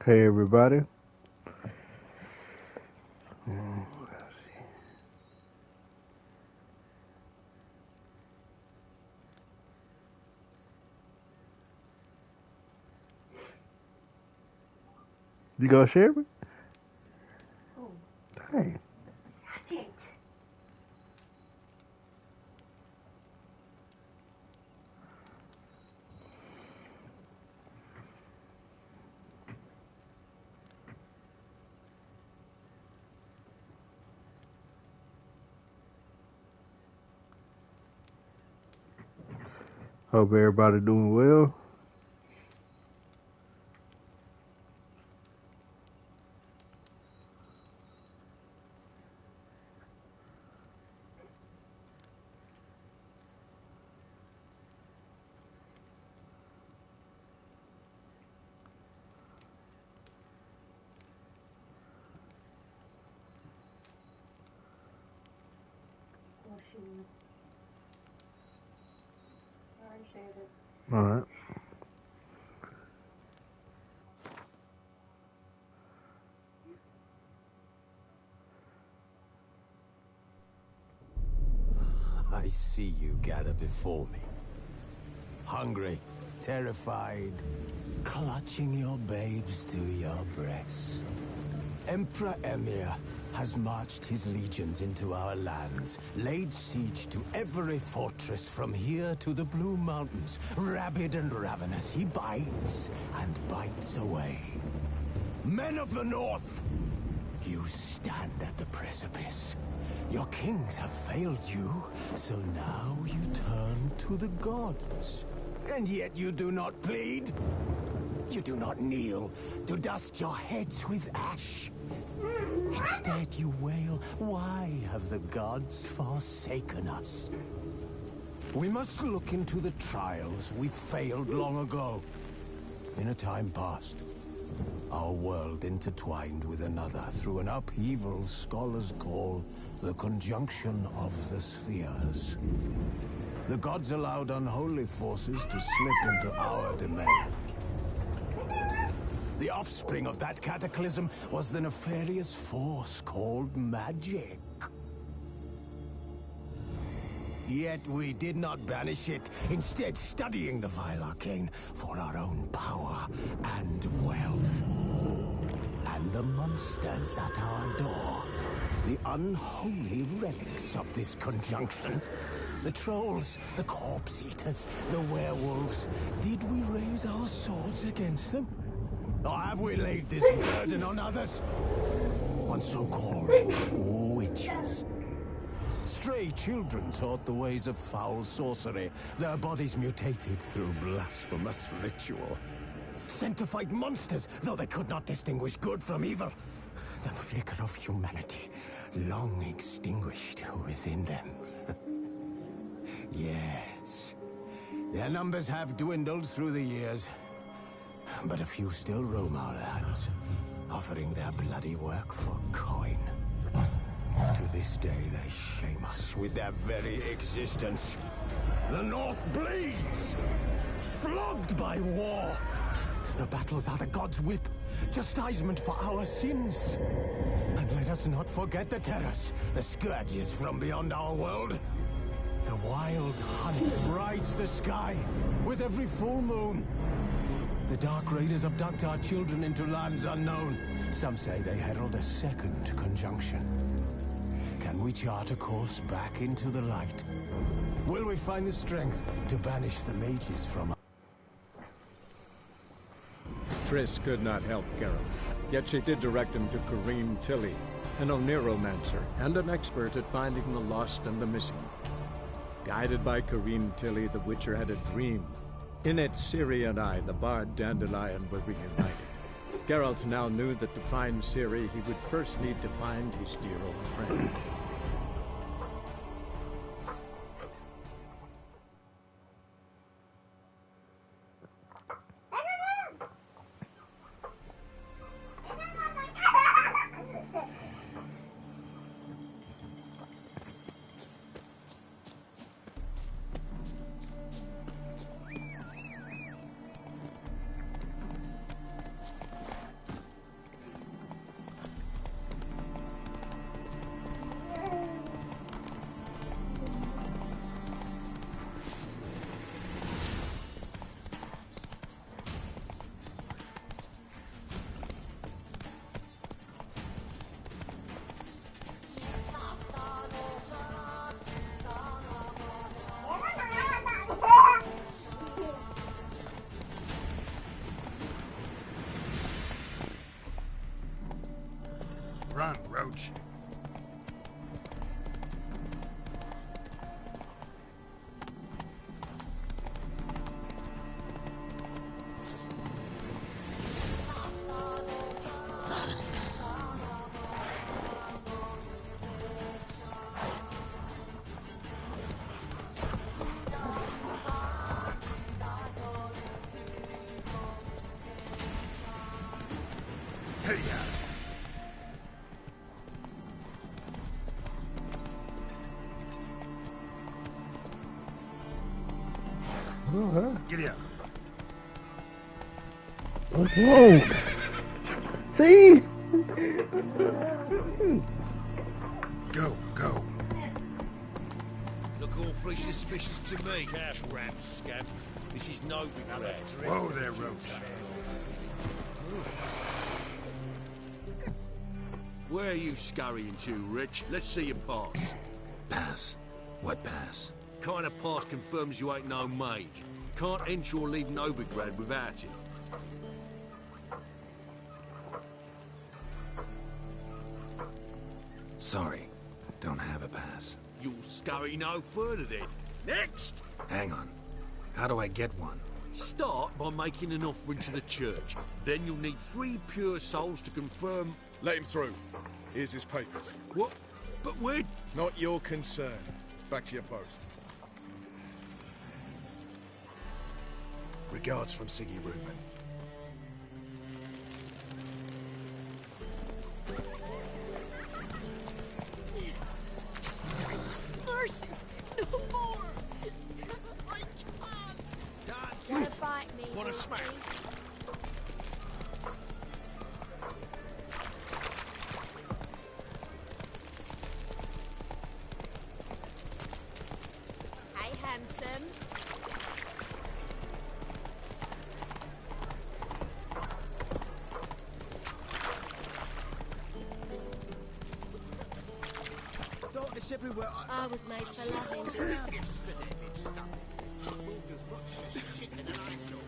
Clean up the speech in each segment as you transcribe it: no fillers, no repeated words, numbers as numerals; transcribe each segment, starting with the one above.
Hey everybody. You gonna share me? Oh, Hey. that's it. Hope everybody doing well. Oh, shoot. I already shared it. Alright. I see you gather before me. Hungry, terrified, clutching your babes to your breast. Emperor Emir has marched his legions into our lands, laid siege to every fortress from here to the Blue Mountains. Rabid and ravenous, he bites and bites away. Men of the North, you stand at the precipice. Your kings have failed you, so now you turn to the gods. And yet you do not plead. You do not kneel to dust your heads with ash. Instead you wail, why have the gods forsaken us? We must look into the trials we failed long ago. In a time past, our world intertwined with another through an upheaval scholars call the conjunction of the spheres. The gods allowed unholy forces to slip into our domain. The offspring of that cataclysm was the nefarious force called magic. Yet we did not banish it, instead studying the vile arcane for our own power and wealth. And the monsters at our door, the unholy relics of this conjunction. The trolls, the corpse eaters, the werewolves. Did we raise our swords against them? Or have we laid this burden on others? On so-called witches. Stray children taught the ways of foul sorcery, their bodies mutated through blasphemous ritual. Sent to fight monsters, though they could not distinguish good from evil. The flicker of humanity, long extinguished within them. Yes, their numbers have dwindled through the years, but a few still roam our lands, offering their bloody work for coin. To this day, they shame us with their very existence. The North bleeds, flogged by war. The battles are the gods' whip, chastisement for our sins. And let us not forget the terrors, the scourges from beyond our world. The wild hunt rides the sky with every full moon. The Dark Raiders abduct our children into lands unknown. Some say they herald a second conjunction. Can we chart a course back into the light? Will we find the strength to banish the mages from us? Triss could not help Geralt, yet she did direct him to Kareem Tilly, an Oniromancer and an expert at finding the lost and the missing. Guided by Kareem Tilly, the Witcher had a dream. In it, Ciri and I, the bard Dandelion, were reunited. Geralt now knew that to find Ciri, he would first need to find his dear old friend. Run, Roach. Hey, Get out. Whoa! See? Go. Look awfully suspicious to me. Cash rat scab. This is no regret. Whoa there, Roach. Where are you scurrying to, Rich? Let's see your pass. Pass? What pass? Kind of pass confirms you ain't no mage. Can't enter or leave Novigrad without it. Sorry, don't have a pass. You'll scurry no further then. Next! Hang on. How do I get one? Start by making an offering to the church. Then you'll need 3 pure souls to confirm... Let him through. Here's his papers. What? But where... Not your concern. Back to your post. Regards from Siggy Reuben. Mercy! No more! I can't! Wanna bite me? Wanna smack? Hey, handsome. Darkness everywhere. I was made for loving. Yesterday it stuck. Moved as much as shit in an ice hole.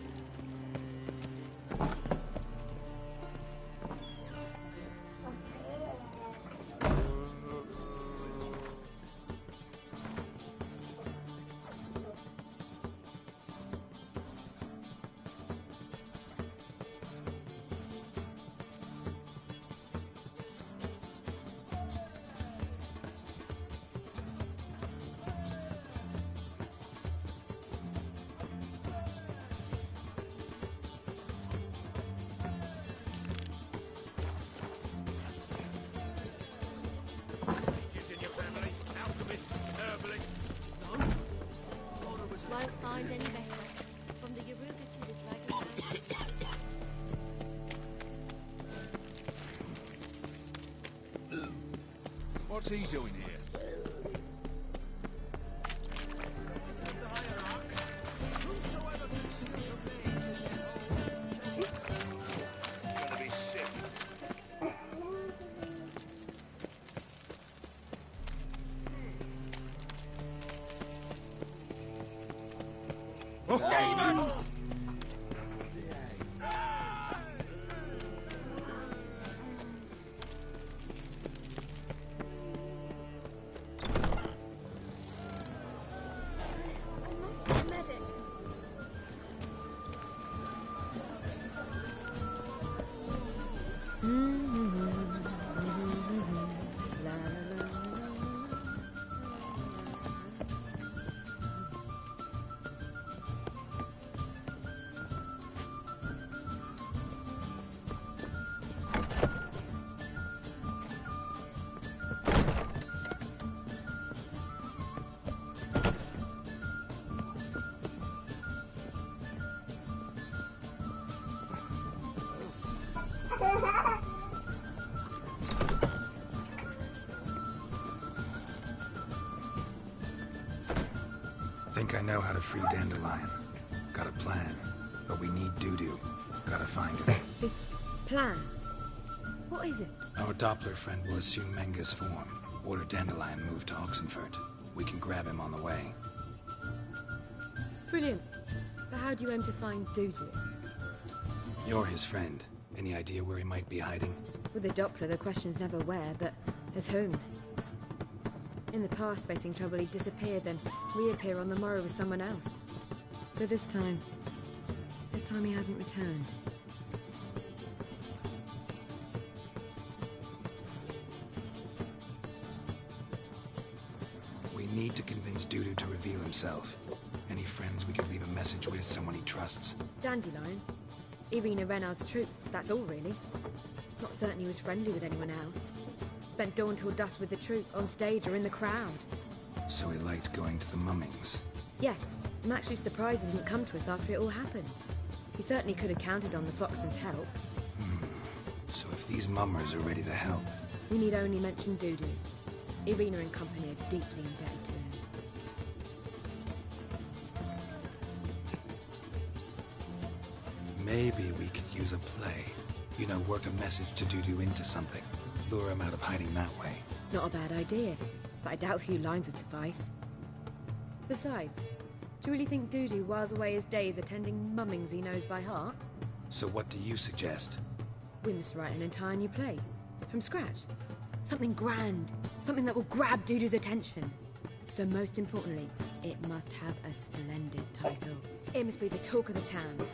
Won't find any better. From the Yaruga to the Dragon. What's he doing here? Gonna be sick. I must see a medic. Think I know how to free Dandelion. Got a plan, but we need Doo-Doo. Gotta find him. This plan? What is it? Our Doppler friend will assume Menga's form. Order Dandelion moved to Oxenfurt. We can grab him on the way. Brilliant. But how do you aim to find Doo-Doo? You're his friend. Any idea where he might be hiding? With the Doppler, the question's never where, but as whom. In the past, facing trouble, he'd disappear, then reappear on the morrow with someone else. But this time he hasn't returned. We need to convince Dudu to reveal himself. Any friends we could leave a message with, someone he trusts? Dandelion? Irina Renard's troop, that's all really. Not certain he was friendly with anyone else. Spent dawn till dusk with the troop, on stage or in the crowd. So he liked going to the mummings? Yes, I'm actually surprised he didn't come to us after it all happened. He certainly could have counted on the Foxton's help. So if these mummers are ready to help... We need only mention Dudu. Irina and company are deeply indebted to him. Maybe we could use a play. You know, work a message to Dudu into something. Lure him out of hiding that way. Not a bad idea, but I doubt a few lines would suffice. Besides, do you really think Dudu whiles away his days attending mummings he knows by heart? So what do you suggest? We must write an entire new play. From scratch. Something grand. Something that will grab Dudu's attention. So most importantly, it must have a splendid title. It must be the talk of the town.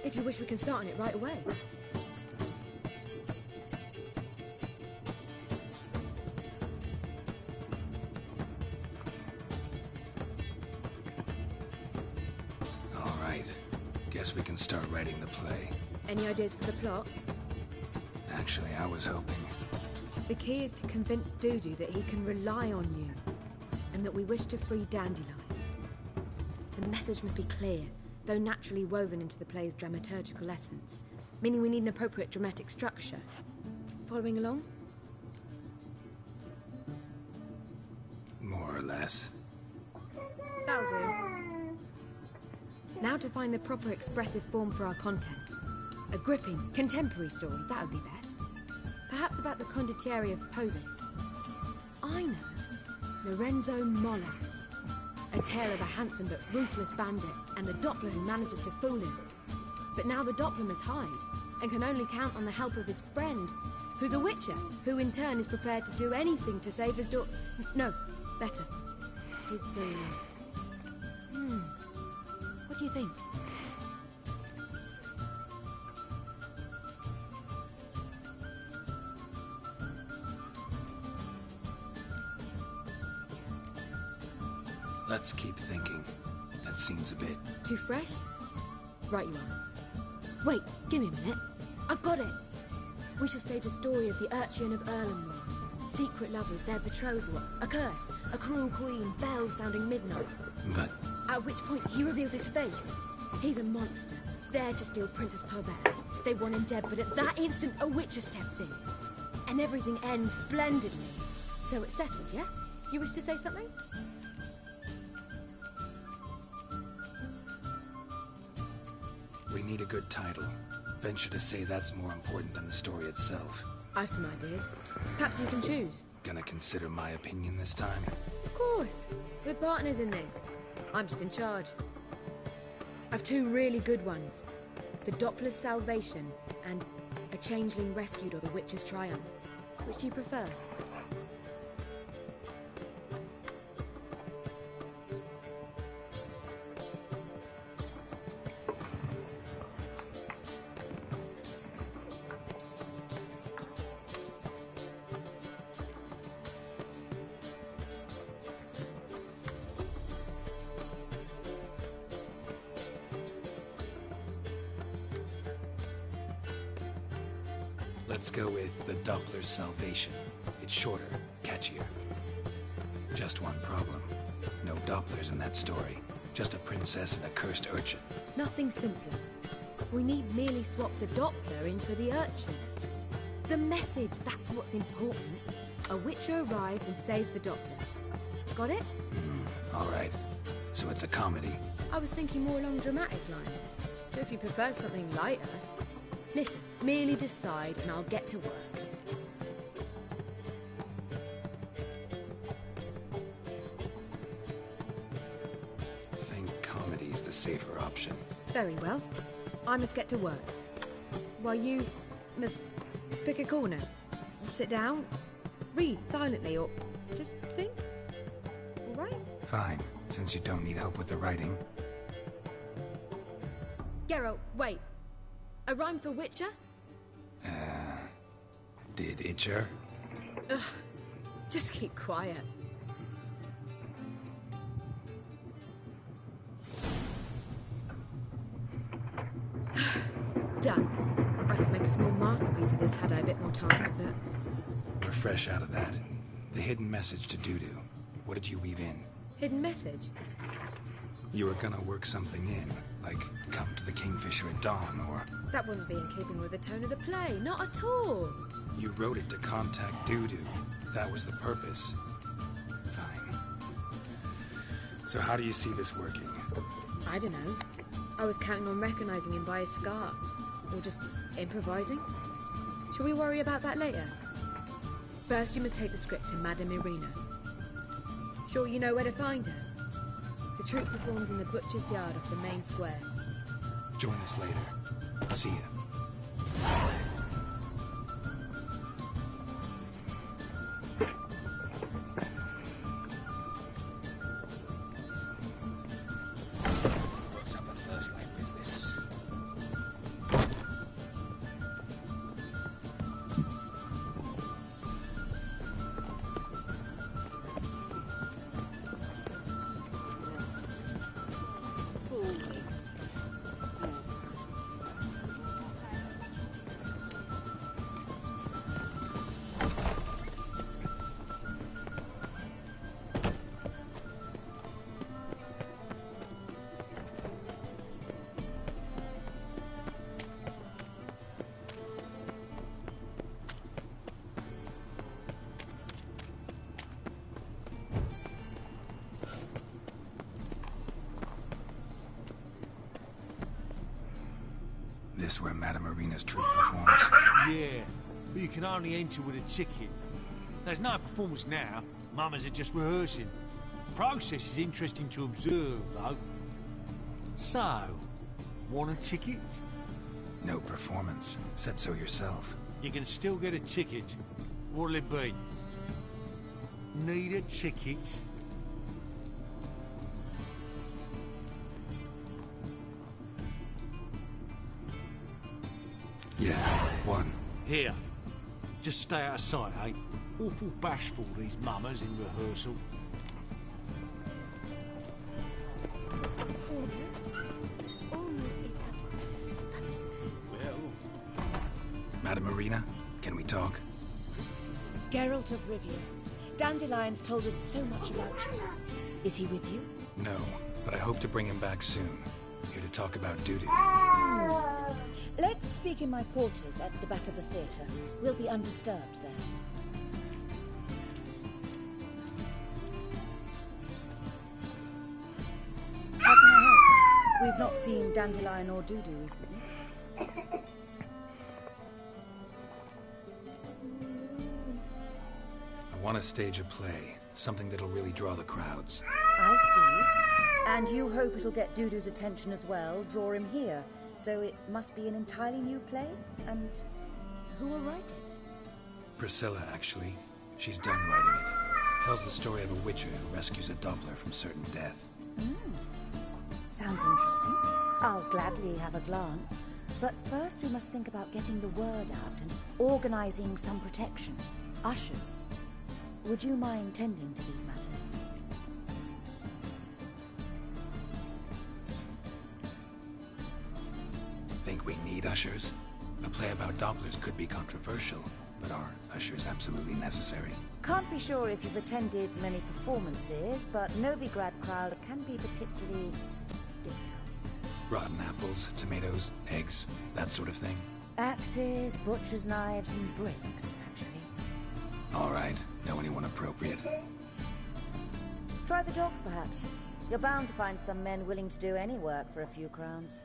If you wish, we can start on it right away. All right. Guess we can start writing the play. Any ideas for the plot? Actually, I was hoping... The key is to convince Dudu that he can rely on you, and that we wish to free Dandelion. The message must be clear, though naturally woven into the play's dramaturgical essence, meaning we need an appropriate dramatic structure. Following along? More or less. That'll do. Now to find the proper expressive form for our content. A gripping, contemporary story, that would be best. Perhaps about the condottieri of Povis. I know. Lorenzo Molla. A tale of a handsome but ruthless bandit, and the Doppler who manages to fool him. But now the Doppler must hide, and can only count on the help of his friend, who's a Witcher, who in turn is prepared to do anything to save his No, better. His beloved. What do you think? Let's keep thinking. That seems a bit... Too fresh? Right you are. Wait, give me a minute. I've got it! We shall stage a story of the Urchin of Erlenmoor. Secret lovers, their betrothal, a curse, a cruel queen, bells sounding midnight. But... At which point he reveals his face. He's a monster, there to steal Princess Parvelle. They want him dead, but at that instant a Witcher steps in. And everything ends splendidly. So it's settled, yeah? You wish to say something? We need a good title. Venture to say that's more important than the story itself. I've some ideas. Perhaps you can choose. Gonna consider my opinion this time? Of course. We're partners in this. I'm just in charge. I've two really good ones. The Doppler's Salvation and A Changeling Rescued or The Witcher's Triumph. Which do you prefer? Let's go with The Doppler's Salvation. It's shorter, catchier. Just one problem. No Dopplers in that story. Just a princess and a cursed urchin. Nothing simpler. We need merely swap the Doppler in for the urchin. The message, that's what's important. A Witcher arrives and saves the Doppler. Got it? All right. So it's a comedy. I was thinking more along dramatic lines. But if you prefer something lighter... Listen, merely decide and I'll get to work. I think comedy's the safer option. Very well. I must get to work. While you must Pick a corner. Sit down. Read silently or just think. All right? Fine, since you don't need help with the writing. Geralt, wait. A rhyme for Witcher? Did Itcher? Ugh. Just keep quiet. Done. I could make a small masterpiece of this had I a bit more time, but... We're fresh out of that. The hidden message to Dudu. What did you weave in? Hidden message? You were gonna work something in, like come to the Kingfisher at dawn, or... That wouldn't be in keeping with the tone of the play, not at all. You wrote it to contact Dudu. That was the purpose. Fine. So how do you see this working? I don't know. I was counting on recognizing him by his scar. Or just improvising. Shall we worry about that later? First, you must take the script to Madame Irina. Sure you know where to find her? The troupe performs in the butcher's yard off the main square. Join us later. See ya. What's up a first-rate business? This where Madame Irina's troupe performs? Yeah, but you can only enter with a ticket. There's no performance now. Mamas are just rehearsing. Process is interesting to observe, though. So, want a ticket? No performance. Said so yourself. You can still get a ticket. What'll it be? Need a ticket? Yeah, one. Here. Just stay out of sight, eh? Awful bashful, these mamas in rehearsal. Almost it had... Well... Madame Irina, can we talk? Geralt of Rivia. Dandelion's told us so much about you. Is he with you? No, but I hope to bring him back soon. Here to talk about duty. Let's speak in my quarters at the back of the theatre. We'll be undisturbed there. How can I help? We've not seen Dandelion or Dudu recently. I want to stage a play. Something that'll really draw the crowds. I see. And you hope it'll get Dudu's attention as well, draw him here. So it must be an entirely new play? And who will write it? Priscilla, actually. She's done writing it. Tells the story of a witcher who rescues a Doppler from certain death. Sounds interesting. I'll gladly have a glance. But first we must think about getting the word out and organizing some protection. Ushers. Would you mind tending to these matters? Think we need ushers? A play about Dopplers could be controversial, but are ushers absolutely necessary? Can't be sure if you've attended many performances, but Novigrad crowds can be particularly difficult. Rotten apples, tomatoes, eggs, that sort of thing? Axes, butcher's knives, and bricks, actually. All right. Know anyone appropriate? Try the dogs, perhaps. You're bound to find some men willing to do any work for a few crowns.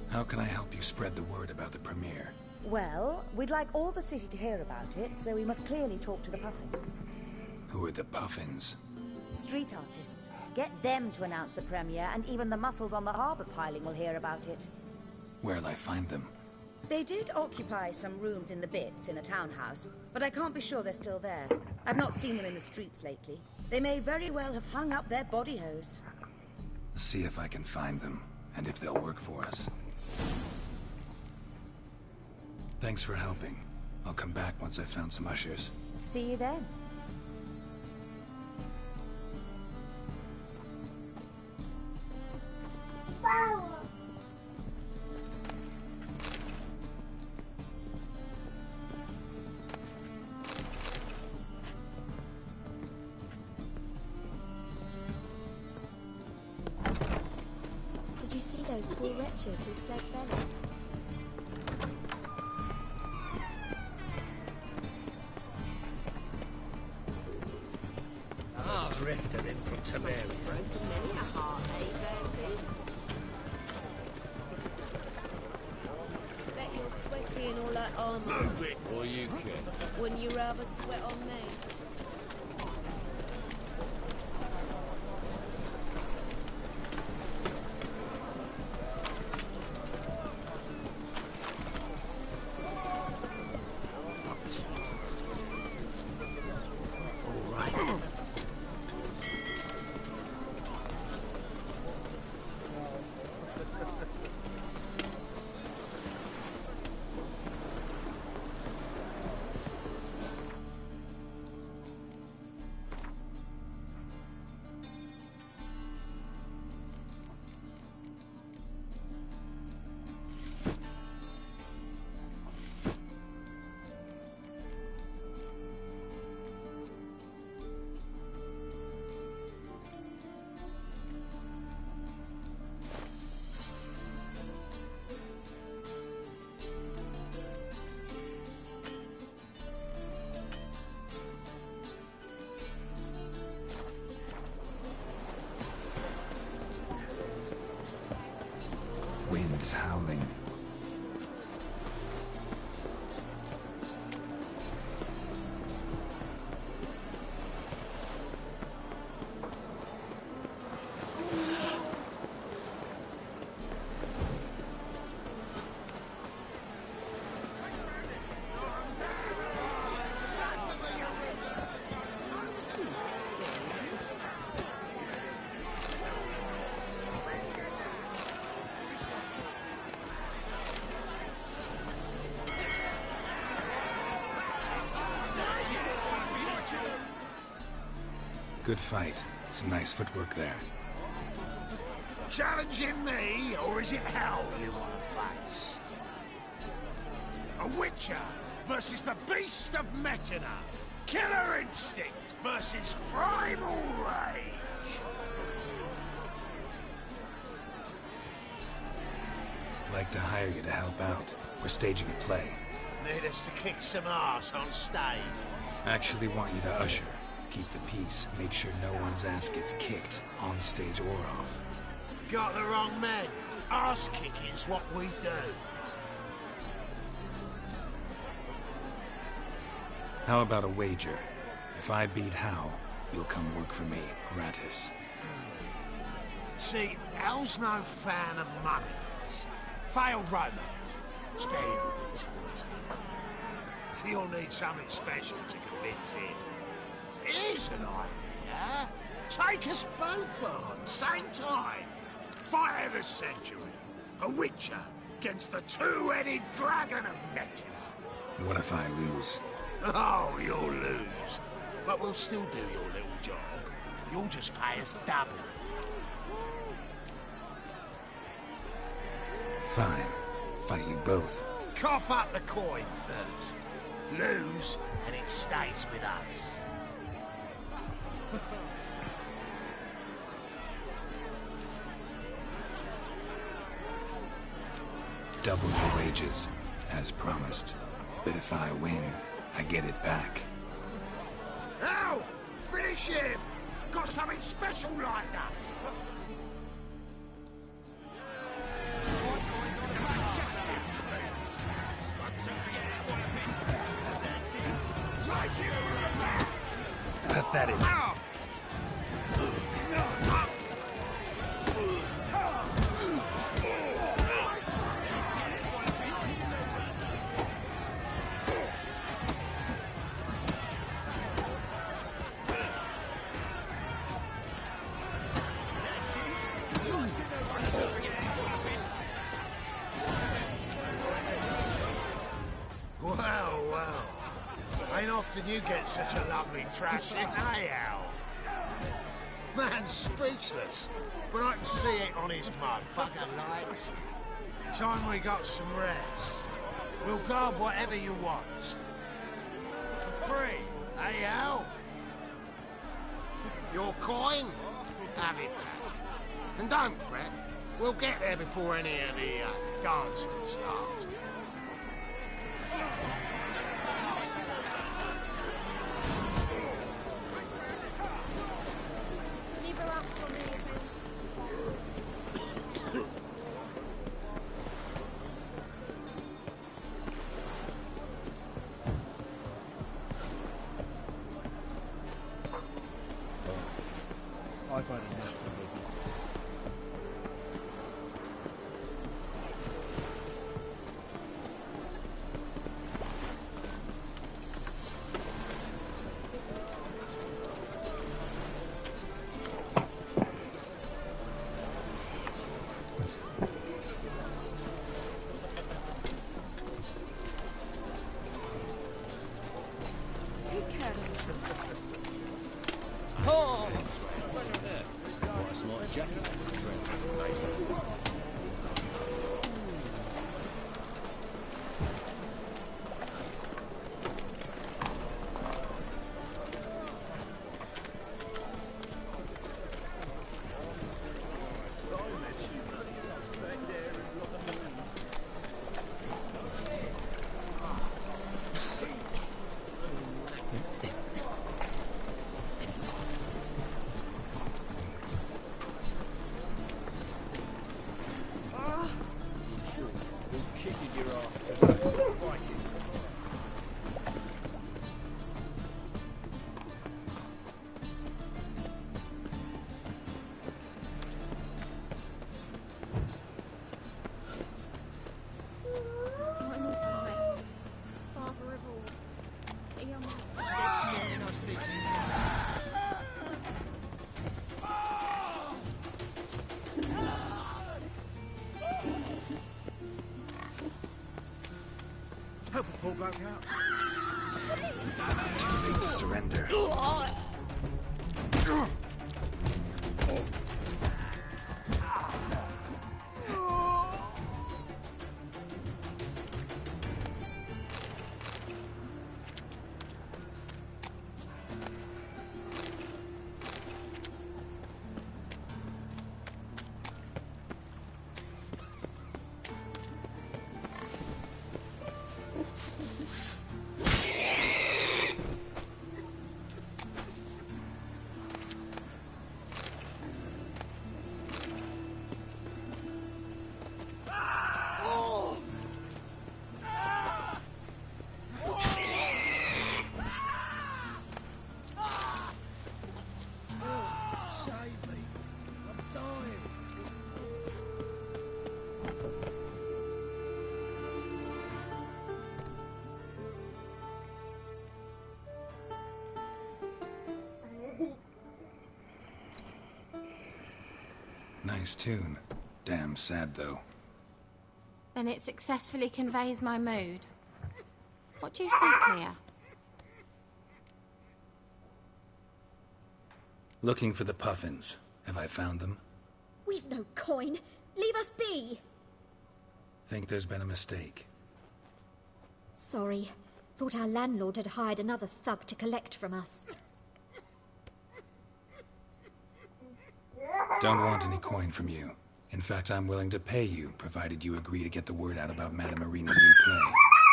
How can I help you spread the word about the premiere? Well, we'd like all the city to hear about it, so we must clearly talk to the Puffins. Who are the Puffins? Street artists. Get them to announce the premiere, and even the muscles on the harbour piling will hear about it. Where'll I find them? They did occupy some rooms in the Bits in a townhouse, but I can't be sure they're still there. I've not seen them in the streets lately. They may very well have hung up their body hose. See if I can find them, and if they'll work for us. Thanks for helping. I'll come back once I've found some ushers. See you then. Did you see those poor wretches who fled Belly? Drifted in from Tiberias. Broken many a heart, eh, Bertie? Bet you're sweaty in all that armor. Move it, or you can. Wouldn't you rather sweat on me? Wind's howling. Good fight. Some nice footwork there. Challenging me, or is it hell you want to face? A Witcher versus the beast of Metina. Killer instinct versus primal rage. Like to hire you to help out. We're staging a play. Need us to kick some ass on stage. Actually want you to usher. Keep the peace. Make sure no one's ass gets kicked, on stage or off. Got the wrong man. Ass kicking's what we do. How about a wager? If I beat Hal, you'll come work for me, gratis. See, Hal's no fan of mummies. Failed romance. Spare you the details. You'll need something special to convince him. Here's an idea. Take us both on, same time. Fight of the century. A Witcher against the two-headed dragon of Metina. What if I lose? Oh, you'll lose. But we'll still do your little job. You'll just pay us double. Fine. Fight you both. Cough up the coin first. Lose, and it stays with us. Double your wages, as promised. But if I win, I get it back. Ow! Finish him! Got something special lined up! Pathetic. often you get such a lovely thrashing, eh, Al? Man's speechless, but I can see it on his mug. Bugger likes it. Time we got some rest. We'll guard whatever you want. For free, eh, Al? Your coin? Have it back. And don't fret. We'll get there before any of the dancing starts. I've had enough of living. Take care of yourself. Oh! What a smart jacket. Kisses your ass tonight. Vikings. Time will fly. Father of all. He Stop scaring us, this. Help a poor bloke out. Too late to surrender. Nice tune. Damn sad, though. Then it successfully conveys my mood. What do you seek here? Looking for the puffins. Have I found them? We've no coin. Leave us be. Think there's been a mistake. Sorry. Thought our landlord had hired another thug to collect from us. Don't want any coin from you. In fact, I'm willing to pay you, provided you agree to get the word out about Madame Marina's new play.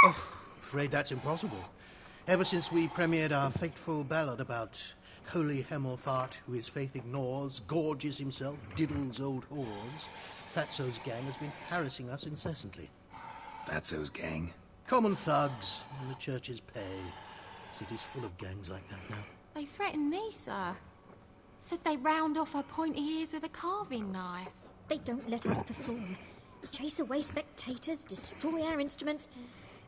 Oh, afraid that's impossible. Ever since we premiered our fateful ballad about holy Hemmelfart, who his faith ignores, gorges himself, diddles old whores, Fatso's gang has been harassing us incessantly. Fatso's gang? Common thugs, and the church's pay. City's full of gangs like that now. They threatened me, sir. Said they round off her pointy ears with a carving knife. They don't let us perform. Chase away spectators, destroy our instruments.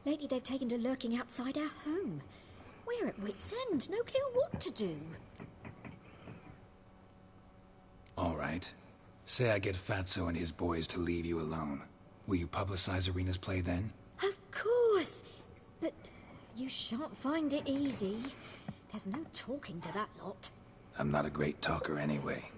Lately they've taken to lurking outside our home. We're at wit's end, no clue what to do. All right. Say I get Fatso and his boys to leave you alone. Will you publicize Arena's play then? Of course. But You shan't find it easy. There's no talking to that lot. I'm not a great talker anyway.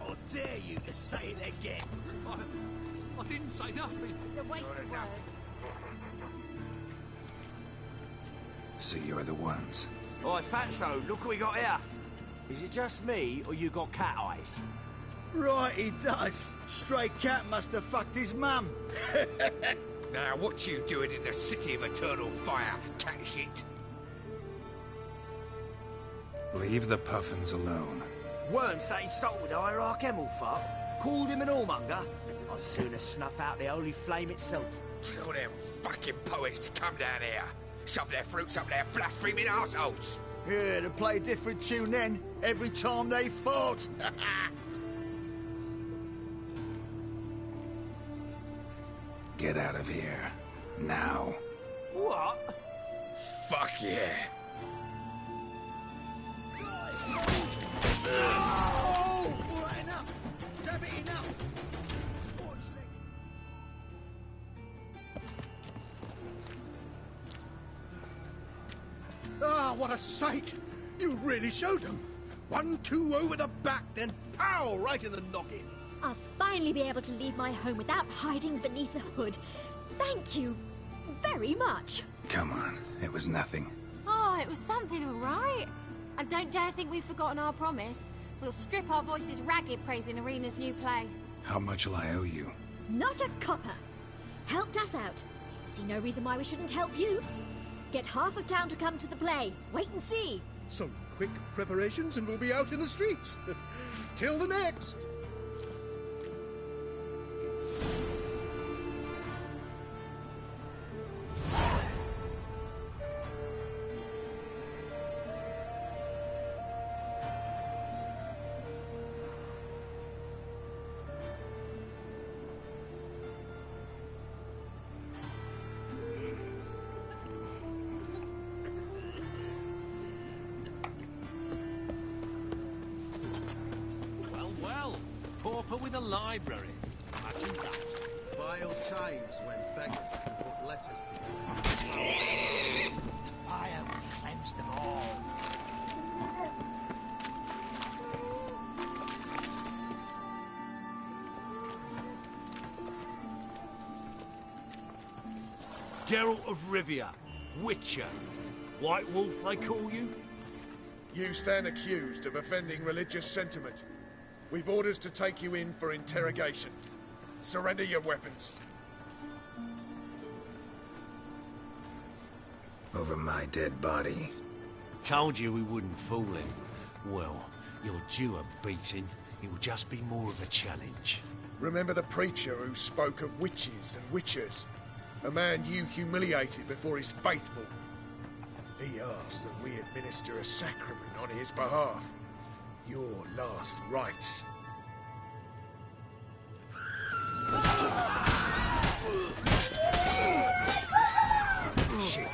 I dare you to say it again. I didn't say nothing. It's a waste of words. So you're the ones. Oi, Fatso, look what we got here. Is it just me, or you got cat eyes? Right, he does. Stray cat must have fucked his mum. Now, what you doing in the city of eternal fire, cat shit? Leave the puffins alone. Worms that insulted Hierarch Emelfart, called him an whoremonger. I'd sooner snuff out the holy flame itself. Tell them fucking poets to come down here. Shove their fruits up their blaspheming arseholes. Yeah, to play a different tune then, every time they fought. Get out of here. Now. What? Fuck yeah. Oh! All right, enough. Damn it, enough. Ah, what a sight! You really showed them. 1-2 over the back, then pow, right in the noggin. I'll finally be able to leave my home without hiding beneath the hood. Thank you very much. Come on, it was nothing. Oh, it was something, all right. And don't dare think we've forgotten our promise. We'll strip our voices ragged praising Arena's new play. How much will I owe you? Not a copper. Helped us out. See no reason why we shouldn't help you. Get half of town to come to the play. Wait and see. Some quick preparations and we'll be out in the streets. Till the next. Pauper with a library. Imagine that. Vile times when beggars can put letters together. Fire will cleanse them all. Geralt of Rivia, Witcher. White Wolf, they call you? You stand accused of offending religious sentiment. We've orders to take you in for interrogation. Surrender your weapons. Over my dead body. Told you we wouldn't fool him. Well, you're due a beating. It'll just be more of a challenge. Remember the preacher who spoke of witches and witchers? A man you humiliated before his faithful. He asked that we administer a sacrament on his behalf. Your last rites. Shit.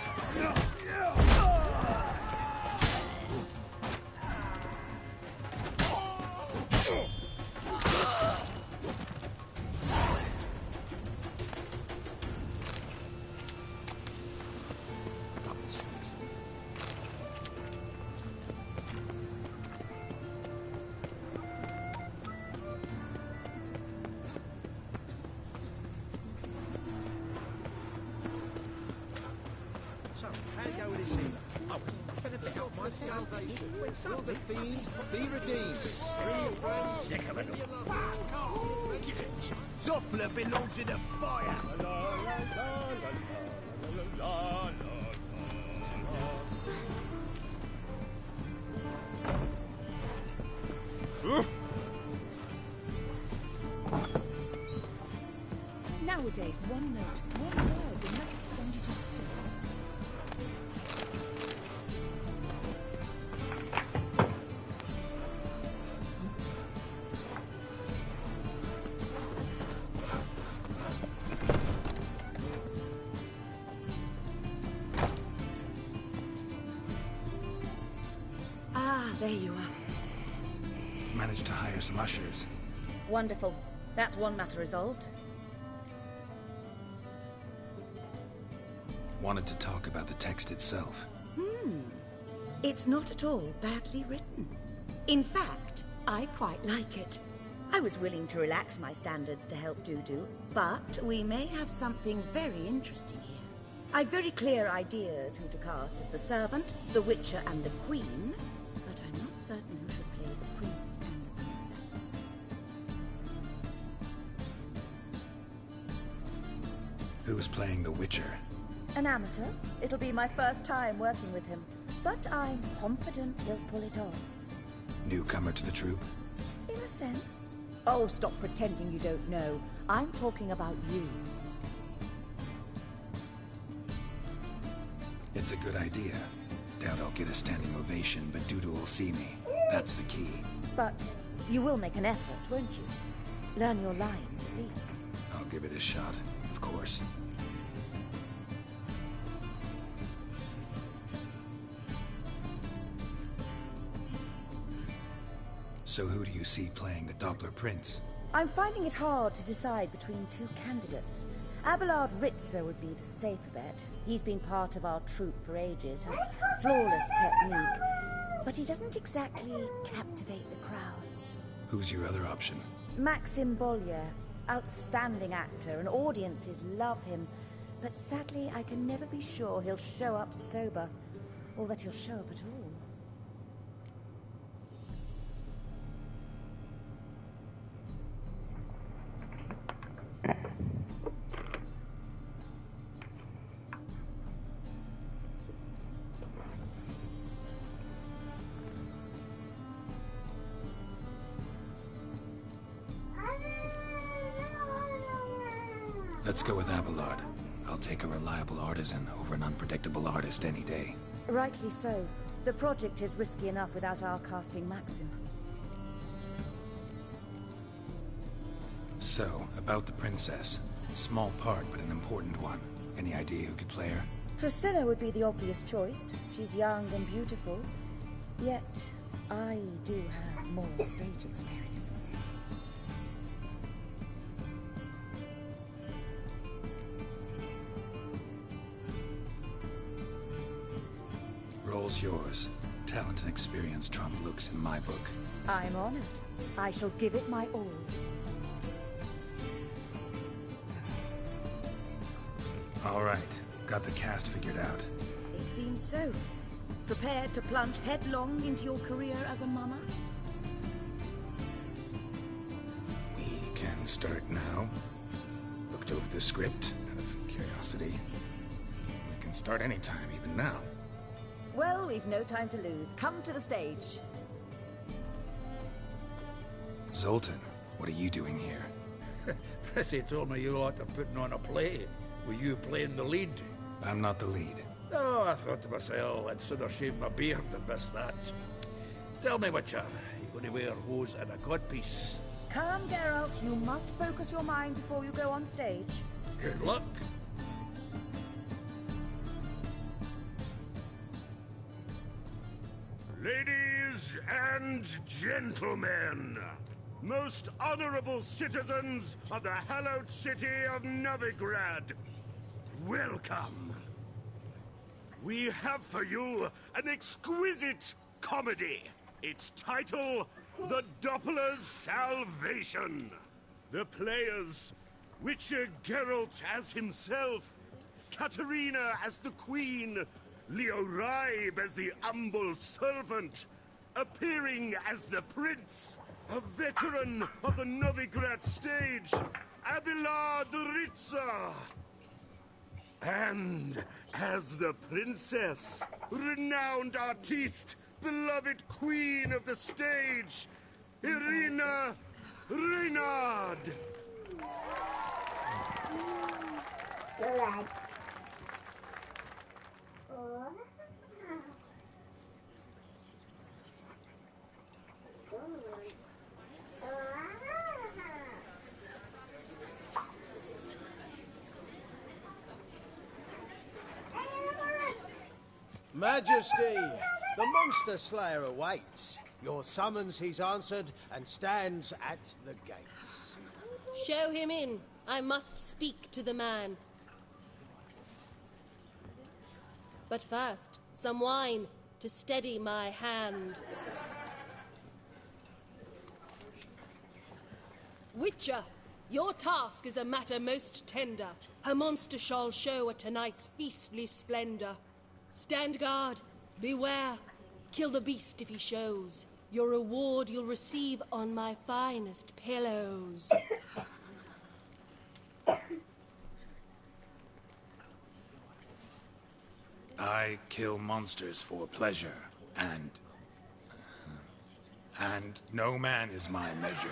So, how you go with this healer? I was nothing about my salvation. Will the fiend be redeemed? Sick of it. Doppler belongs in the fire. Nowadays, one note, one word, and that can send you to the stone. managed to hire some ushers. Wonderful. That's one matter resolved. Wanted to talk about the text itself. It's not at all badly written. In fact, I quite like it. I was willing to relax my standards to help Dudu, but we may have something very interesting here. I've very clear ideas who to cast as the servant, the Witcher, and the Queen, but I'm not certain who should play the Prince and the Princess. Who's playing the Witcher? An amateur. It'll be my first time working with him, but I'm confident he'll pull it off. Newcomer to the troupe? In a sense. Oh, stop pretending you don't know. I'm talking about you. It's a good idea. Doubt I'll get a standing ovation, but Dudu will see me. That's the key. But you will make an effort, won't you? Learn your lines, at least. I'll give it a shot, of course. So who do you see playing the Doppler Prince? I'm finding it hard to decide between two candidates. Abelard Ritzer would be the safer bet. He's been part of our troupe for ages, has flawless technique, but he doesn't exactly captivate the crowds. Who's your other option? Maxim Bollier, outstanding actor, and audiences love him, but sadly I can never be sure he'll show up sober, or that he'll show up at all. Let's go with Abelard. I'll take a reliable artisan over an unpredictable artist any day. Rightly so. The project is risky enough without our casting Maxim. So, about the princess. Small part, but an important one. Any idea who could play her? Priscilla would be the obvious choice. She's young and beautiful. Yet, I do have more stage experience. Role's yours. Talent and experience trump looks in my book. I'm honored. I shall give it my all. All right. Got the cast figured out. It seems so. Prepared to plunge headlong into your career as a mama? We can start now. Looked over the script out of curiosity. We can start anytime, even now. Well, we've no time to lose. Come to the stage. Zoltan, what are you doing here? Prissy told me you liked putting on a play. Were you playing the lead? I'm not the lead. Oh, I thought to myself, I'd sooner shave my beard than miss that. Tell me, Witcher, you going to wear hose and a codpiece? Calm, Geralt. You must focus your mind before you go on stage. Good luck. Ladies and gentlemen, most honorable citizens of the hallowed city of Novigrad, welcome. We have for you an exquisite comedy. Its title, The Doppler's Salvation. The players, Witcher Geralt as himself, Katerina as the Queen, Leo Raib as the humble servant, appearing as the Prince, a veteran of the Novigrad stage, Abelard Ritzer. And as the Princess, renowned artiste, beloved Queen of the stage, Irina Reynard. Majesty, the monster slayer awaits. Your summons he's answered and stands at the gates. Show him in. I must speak to the man. But first, some wine to steady my hand. Witcher, your task is a matter most tender. Her monster shall show at tonight's feastly splendor. Stand guard, beware, kill the beast if he shows. Your reward you'll receive on my finest pillows. I kill monsters for pleasure, and no man is my measure.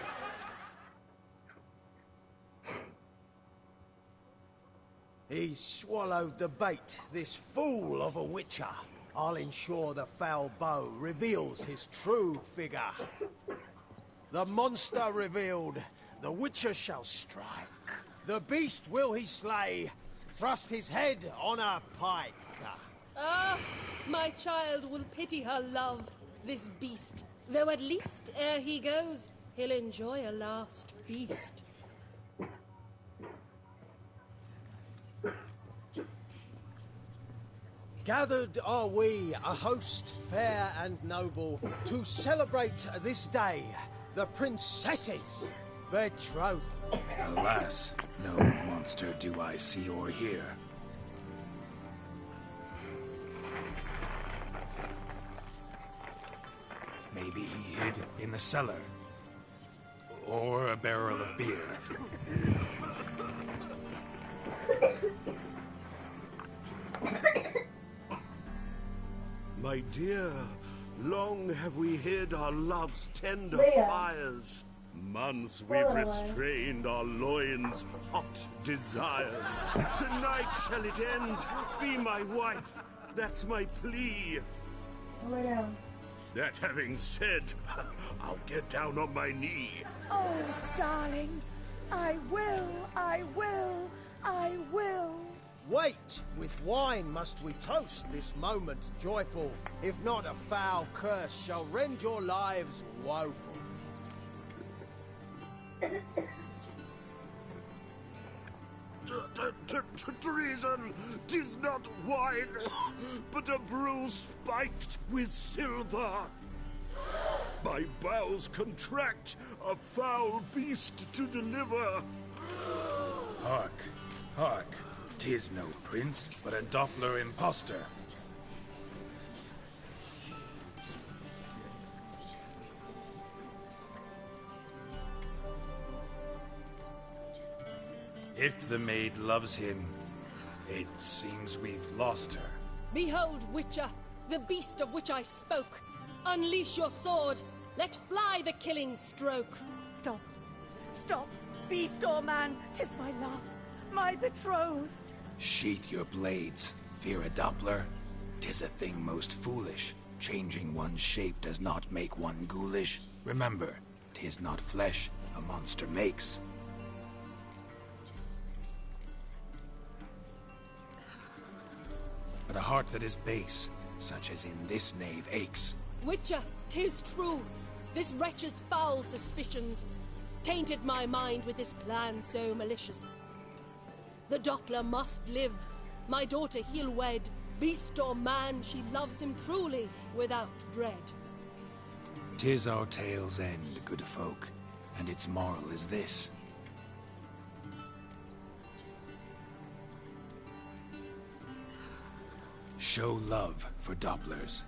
He's swallowed the bait, this fool of a Witcher. I'll ensure the foul bow reveals his true figure. The monster revealed, the Witcher shall strike. The beast will he slay, thrust his head on a pike. Ah, my child will pity her love, this beast. Though at least, ere he goes, he'll enjoy a last feast. Gathered are we, a host fair and noble, to celebrate this day, the princess's betrothal. Alas, no monster do I see or hear. Maybe he hid in the cellar. Or a barrel of beer. My dear, long have we hid our love's tender fires. Months we've restrained our loins' hot desires. Tonight shall it end. Be my wife. That's my plea. That having said, I'll get down on my knee. Oh, darling, I will, I will, I will. Wait, with wine must we toast this moment joyful. If not, a foul curse shall rend your lives woeful. Treason! 'Tis not wine, but a brew spiked with silver. My bowels contract, a foul beast to deliver. Hark, hark. 'Tis no prince, but a Doppler impostor. If the maid loves him, it seems we've lost her. Behold, Witcher, the beast of which I spoke. Unleash your sword. Let fly the killing stroke. Stop. Stop. Beast or man, 'tis my love, my betrothed. Sheath your blades. Fear a Doppler? 'Tis a thing most foolish. Changing one's shape does not make one ghoulish. Remember, 'tis not flesh a monster makes. But a heart that is base, such as in this knave, aches. Witcher, 'tis true. This wretch's foul suspicions tainted my mind with this plan so malicious. The Doppler must live. My daughter he'll wed. Beast or man, she loves him truly, without dread. 'Tis our tale's end, good folk, and its moral is this. Show love for Dopplers,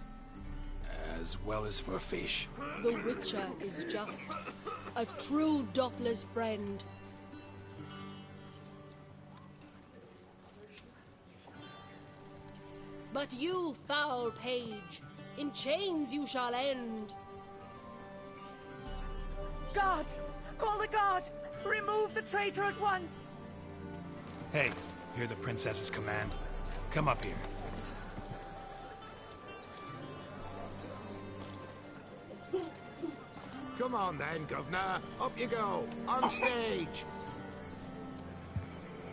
as well as for fish. The Witcher is just a true Doppler's friend. But you, foul page, in chains you shall end. Guard! Call the guard! Remove the traitor at once! Hey, hear the princess's command? Come up here. Come on then, Governor. Up you go. On stage.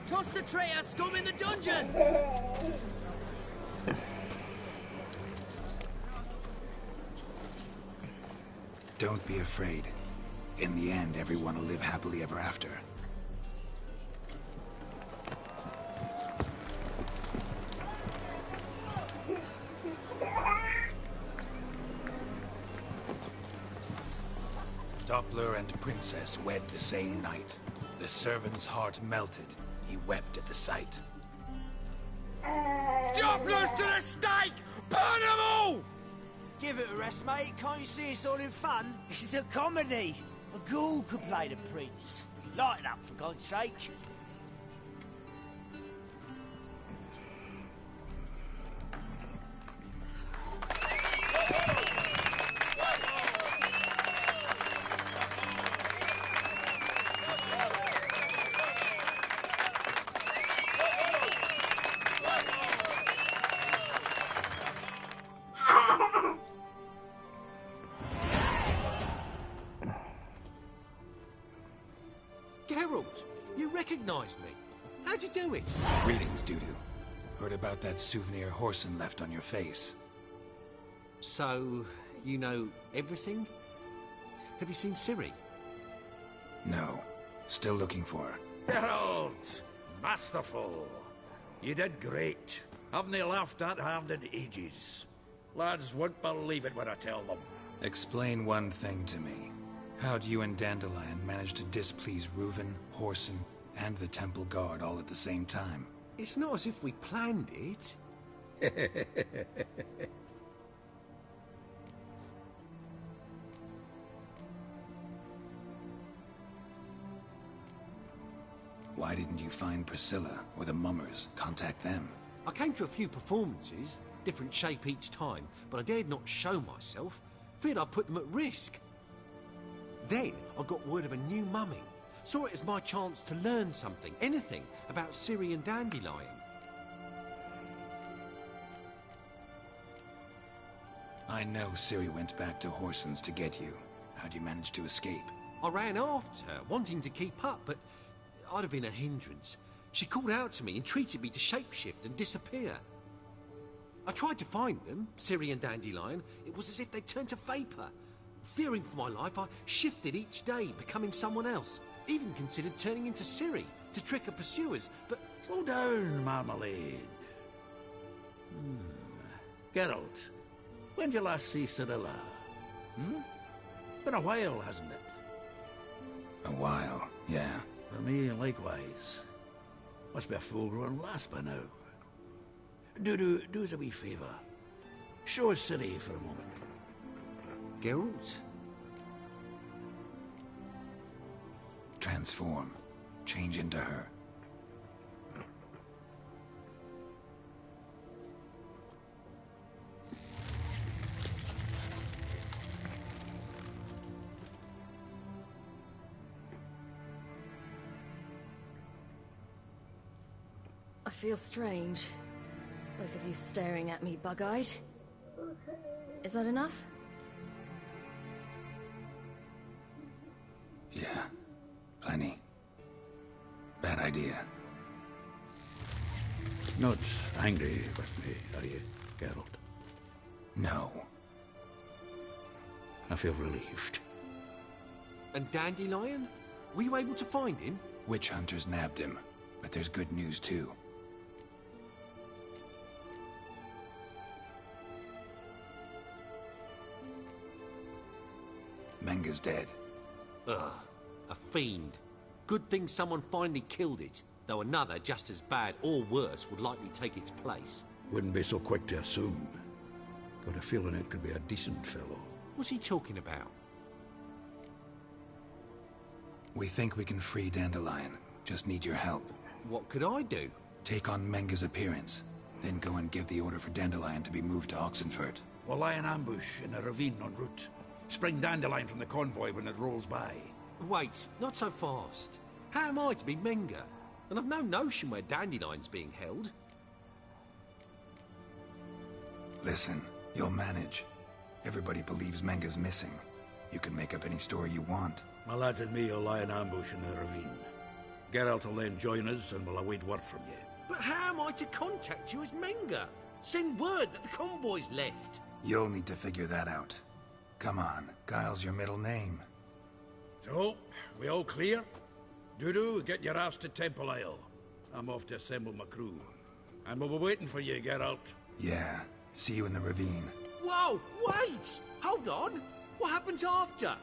Toss the traitor scum in the dungeon! Don't be afraid. In the end, everyone will live happily ever after. Doppler and Princess wed the same night. The servant's heart melted. He wept at the sight. Dopplers to the stake! Burn them all! Give it a rest, mate. Can't you see it's all in fun? This is a comedy. A ghoul could play the prince. Lighten up, for God's sake. Geralt, you recognized me. How'd you do it? Greetings, Dudu. Heard about that souvenir Whoreson left on your face. So, you know everything? Have you seen Ciri? No. Still looking for her. Geralt! Masterful! You did great. Haven't they laughed that hard in ages? Lads won't believe it when I tell them. Explain one thing to me. How'd you and Dandelion manage to displease Reuven, Whoreson, and the Temple Guard all at the same time? It's not as if we planned it. Why didn't you find Priscilla or the Mummers? Contact them. I came to a few performances, different shape each time, but I dared not show myself. Feared I'd put them at risk. Then I got word of a new mumming. Saw it as my chance to learn something, anything, about Ciri and Dandelion. I know Ciri went back to Whoreson's to get you. How'd you manage to escape? I ran after her, wanting to keep up, but I'd have been a hindrance. She called out to me, entreated me to shapeshift and disappear. I tried to find them, Ciri and Dandelion. It was as if they turned to vapour. Fearing for my life, I shifted each day, becoming someone else. Even considered turning into Ciri to trick her pursuers, but... Slow down, Marmalade. Geralt, when did you last see Cyrilla? Been a while, hasn't it? A while, yeah. For me, likewise. Must be a full-grown lass by now. Do us a wee favour. Show us Ciri for a moment. Geralt? Transform. Change into her. I feel strange. Both of you staring at me bug-eyed. Is that enough? Yeah. Plenty. Bad idea. Not angry with me, are you, Geralt? No. I feel relieved. And Dandelion? Were you able to find him? Witch hunters nabbed him, but there's good news too. Menga's dead. Ugh, a fiend. Good thing someone finally killed it, though another just as bad or worse would likely take its place. Wouldn't be so quick to assume. Got a feeling it could be a decent fellow. What's he talking about? We think we can free Dandelion. Just need your help. What could I do? Take on Menga's appearance, then go and give the order for Dandelion to be moved to Oxenfurt. We'll lie in ambush in a ravine en route. Spring Dandelion from the convoy when it rolls by. Wait, not so fast. How am I to be Menga? And I've no notion where Dandelion's being held. Listen, you'll manage. Everybody believes Menga's missing. You can make up any story you want. My lads and me will lie in ambush in the ravine. Geralt will then join us and we'll await word from you. But how am I to contact you as Menga? Send word that the convoy's left. You'll need to figure that out. Come on, Guile's your middle name. So, we all clear? Dudu, get your ass to Temple Isle. I'm off to assemble my crew. And we'll be waiting for you, Geralt. Yeah, see you in the ravine. Whoa, wait! Hold on! What happens after?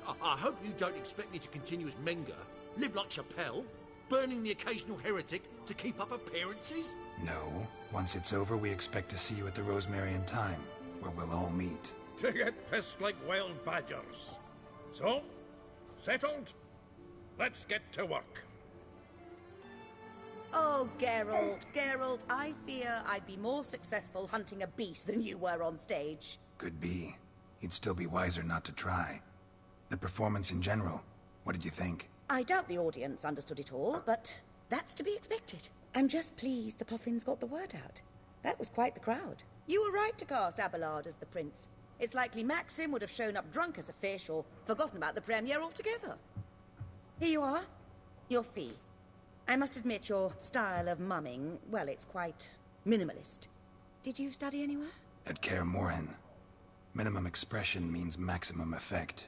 I hope you don't expect me to continue as Menger, live like Chappelle, burning the occasional heretic to keep up appearances? No. Once it's over, we expect to see you at the Rosemary in Time, where we'll all meet. To get pissed like wild badgers. So, settled? Let's get to work. Oh, Geralt, I fear I'd be more successful hunting a beast than you were on stage. Could be. He'd still be wiser not to try. The performance in general, what did you think? I doubt the audience understood it all, but that's to be expected. I'm just pleased the Puffins got the word out. That was quite the crowd. You were right to cast Abelard as the prince. It's likely Maxim would have shown up drunk as a fish or forgotten about the premiere altogether. Here you are. Your fee. I must admit your style of mumming, well, it's quite minimalist. Did you study anywhere? At Kaer Morhen. Minimum expression means maximum effect.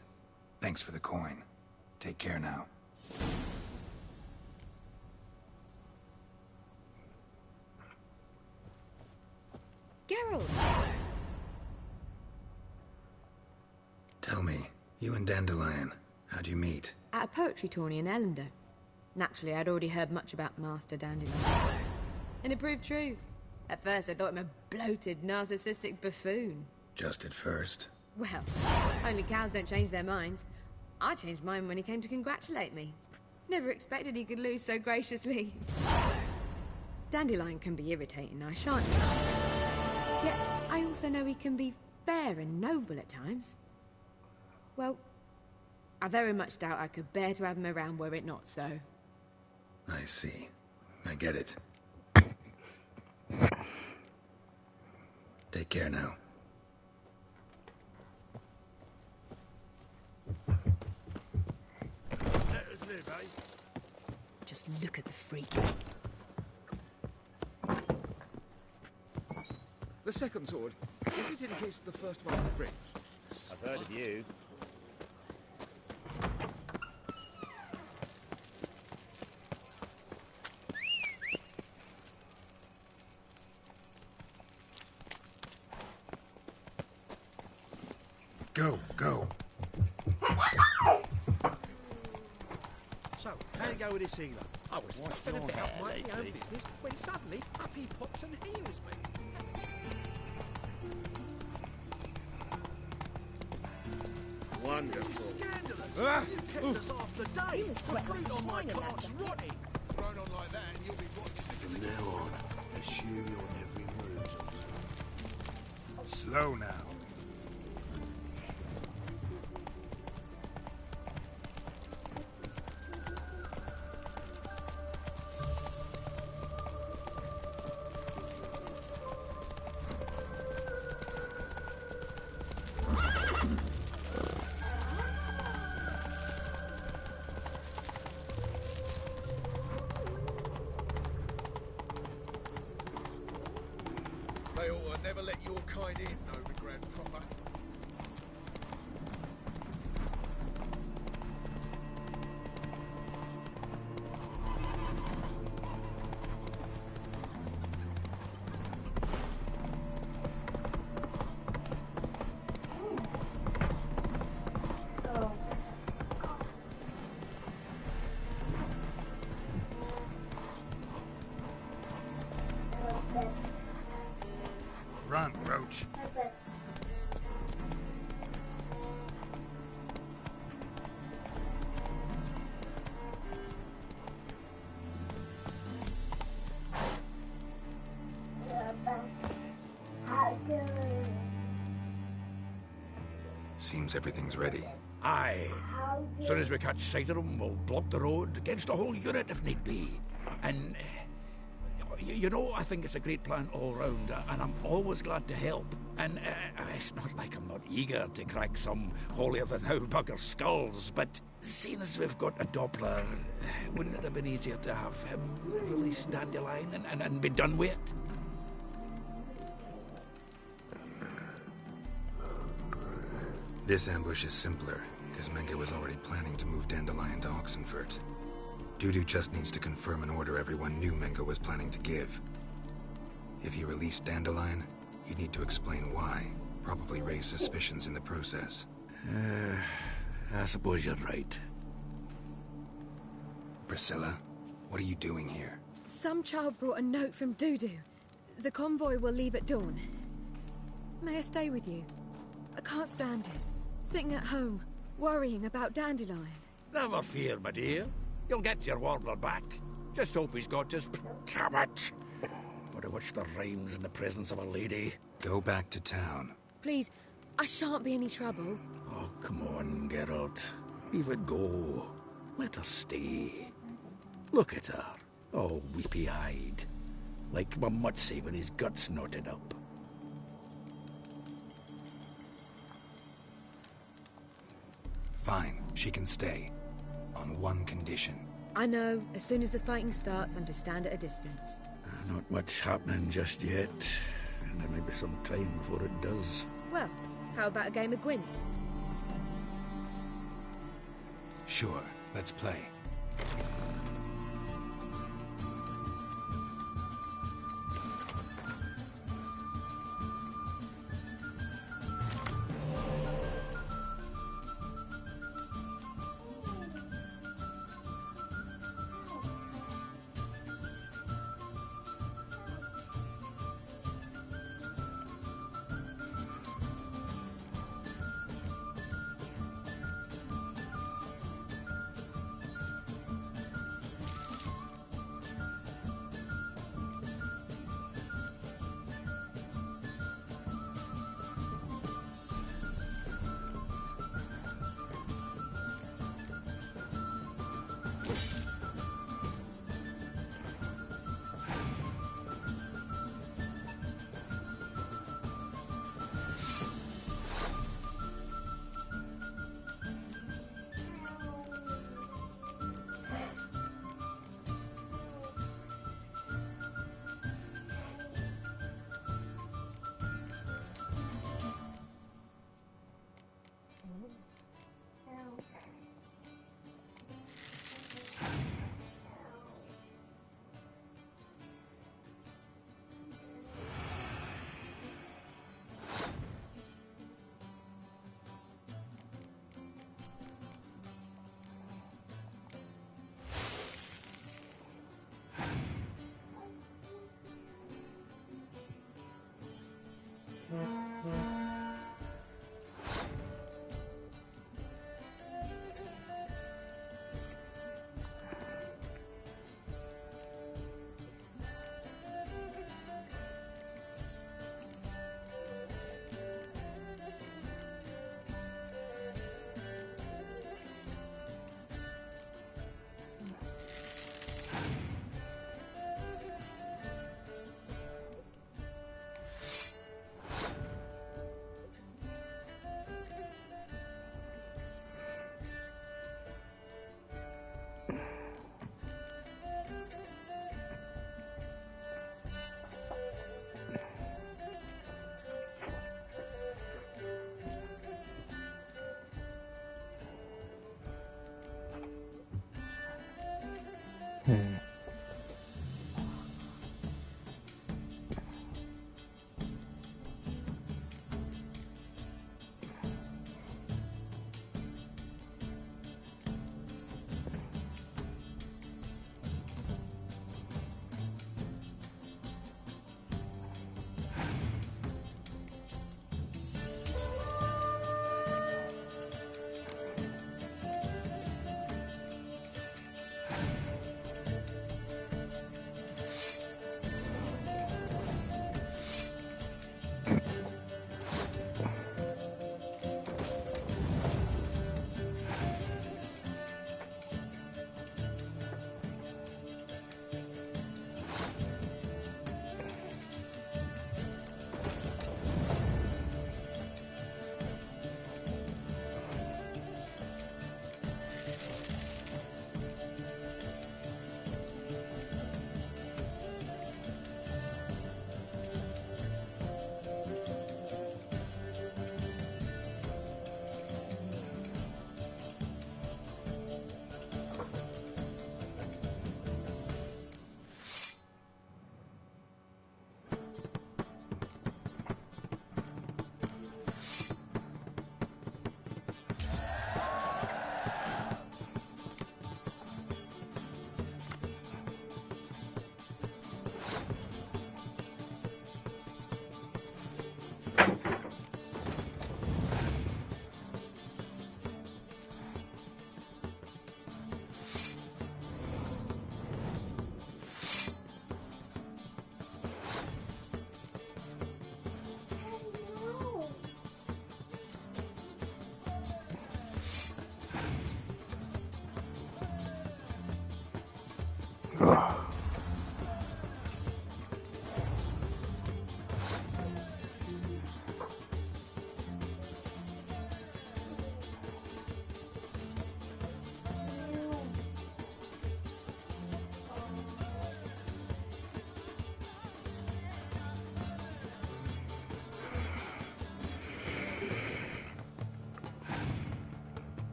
Thanks for the coin. Take care now. Geralt! Tell me, you and Dandelion, how'd you meet? At a poetry tourney in Ellender. Naturally, I'd already heard much about Master Dandelion. And it proved true. At first, I thought him a bloated, narcissistic buffoon. Just at first. Well, only cows don't change their minds. I changed mine when he came to congratulate me. Never expected he could lose so graciously. Dandelion can be irritating, I shan't lie. Yet, I also know he can be fair and noble at times. Well, I very much doubt I could bear to have him around were it not so. I see. I get it. Take care now. Let us live, eh? Just look at the freak. The second sword, is it in case the first one breaks? I've heard of you. Go, go. So, how you go with this healer? I was fed a bit up my own business when suddenly up he pops and heals me. Wonderful. This is scandalous. You kept us half the day. You must sweat like a On my swine in that cart's jacket. rotting. Run on like that and you'll be rotting. From now on, assume your every move. Slow now. They ought to never let your kind in, Novigrad proper. Run, Roach. Seems everything's ready. Aye. Soon as we catch sight of them, we'll block the road against the whole unit if need be. And, you know, I think it's a great plan all round, and I'm always glad to help. And it's not like I'm not eager to crack some holier-than-thou bugger skulls, but seeing as we've got a Doppler, wouldn't it have been easier to have him release Dandelion and be done with it? This ambush is simpler, because Menge was already planning to move Dandelion to Oxenfurt. Dudu just needs to confirm an order everyone knew Menge was planning to give. If he released Dandelion, he'd need to explain why, probably raise suspicions in the process. I suppose you're right. Priscilla, what are you doing here? Some child brought a note from Dudu. The convoy will leave at dawn. May I stay with you? I can't stand it. Sitting at home, worrying about Dandelion. Never fear, my dear. You'll get your warbler back. Just hope he's got his... Damn it! But what's the rhymes in the presence of a lady? Go back to town. Please, I shan't be any trouble. Oh, come on, Geralt. Leave it go. Let her stay. Look at her. Oh, weepy-eyed. Like my Mutsy when his gut's knotted up. Fine, she can stay. On one condition. I know, as soon as the fighting starts, I'm to stand at a distance. Not much happening just yet. And there may be some time before it does. Well, how about a game of Gwent? Sure, let's play.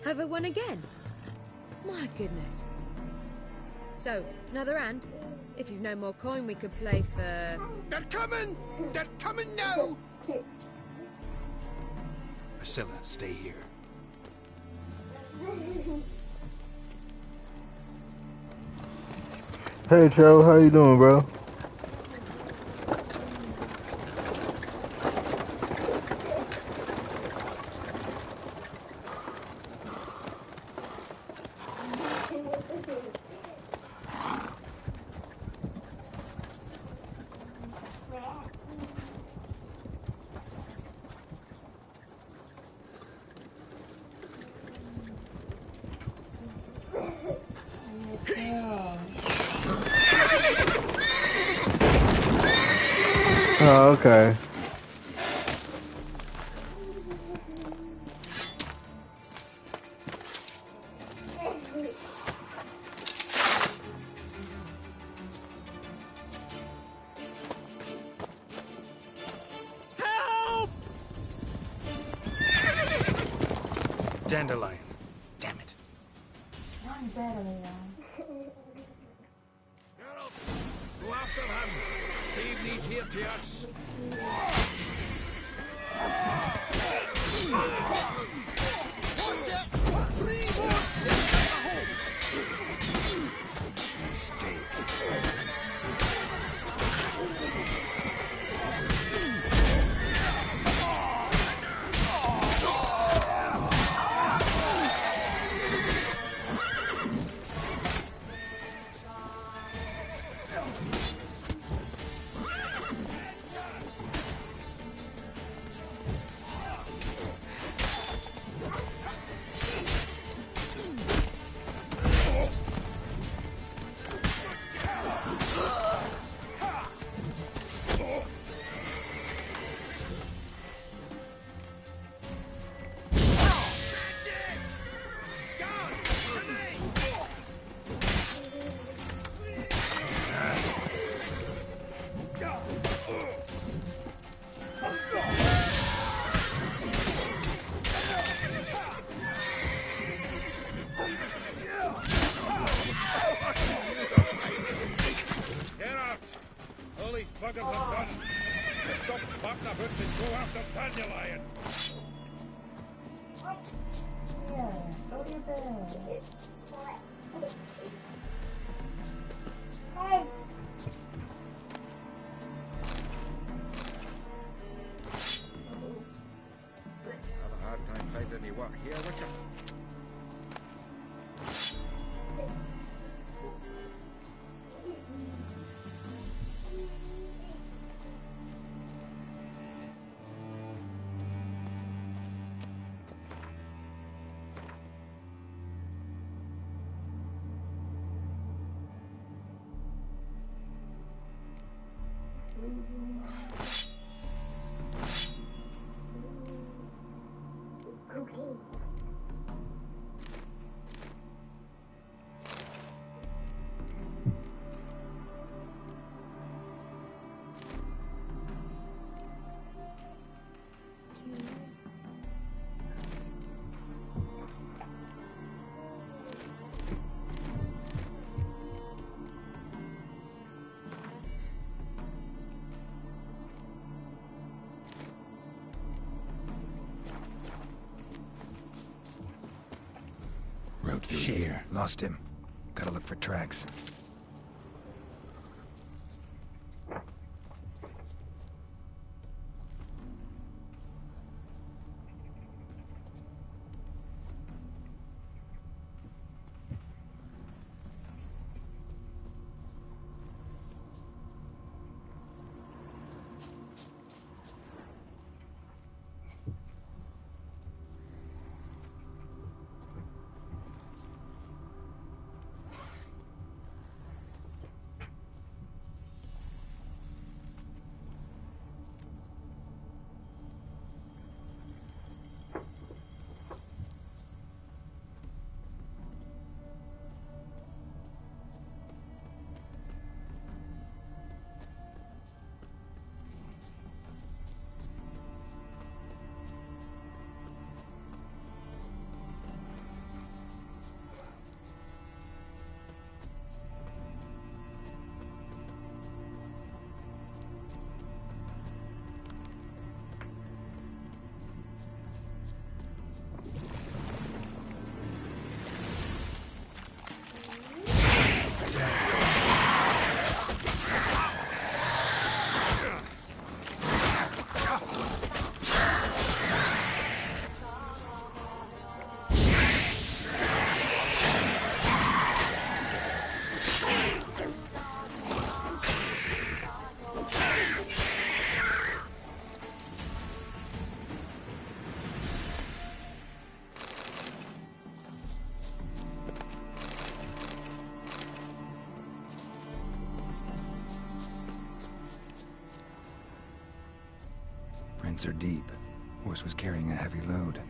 Have I won again? My goodness. So, another hand? If you've no more coin, we could play for... They're coming! They're coming now! Priscilla, stay here. Hey, Joe, how you doing, bro? Oh, okay. Help! Dandelion. Damn it. One better, Go after hands. Leave these here to us. Watch it! 3 more ships at home! Mistake. buggers are done. Stop sparking about and go after Dandelion. Hey! Have a hard time finding any work here, Witcher. Rode through here. Lost him. Gotta look for tracks. Footprints are deep. Horse was carrying a heavy load.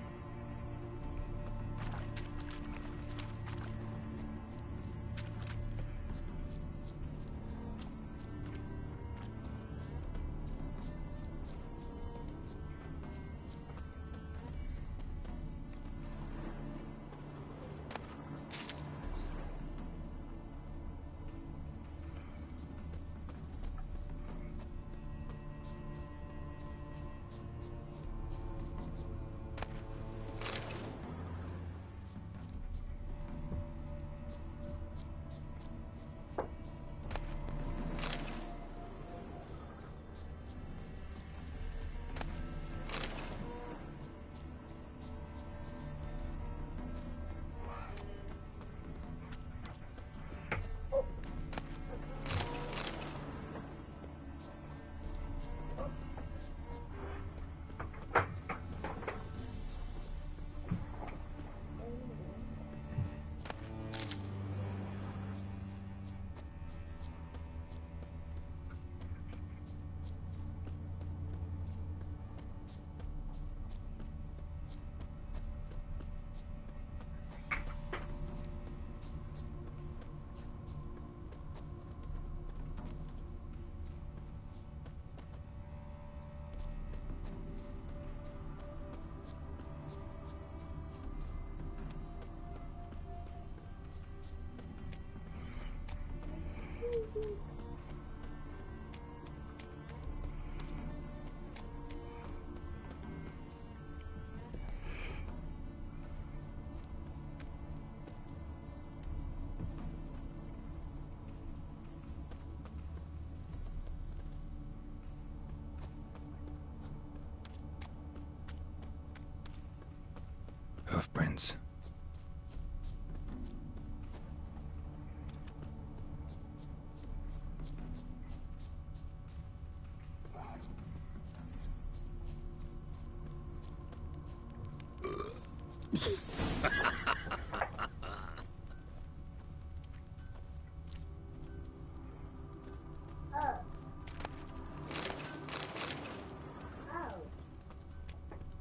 Hoofprints.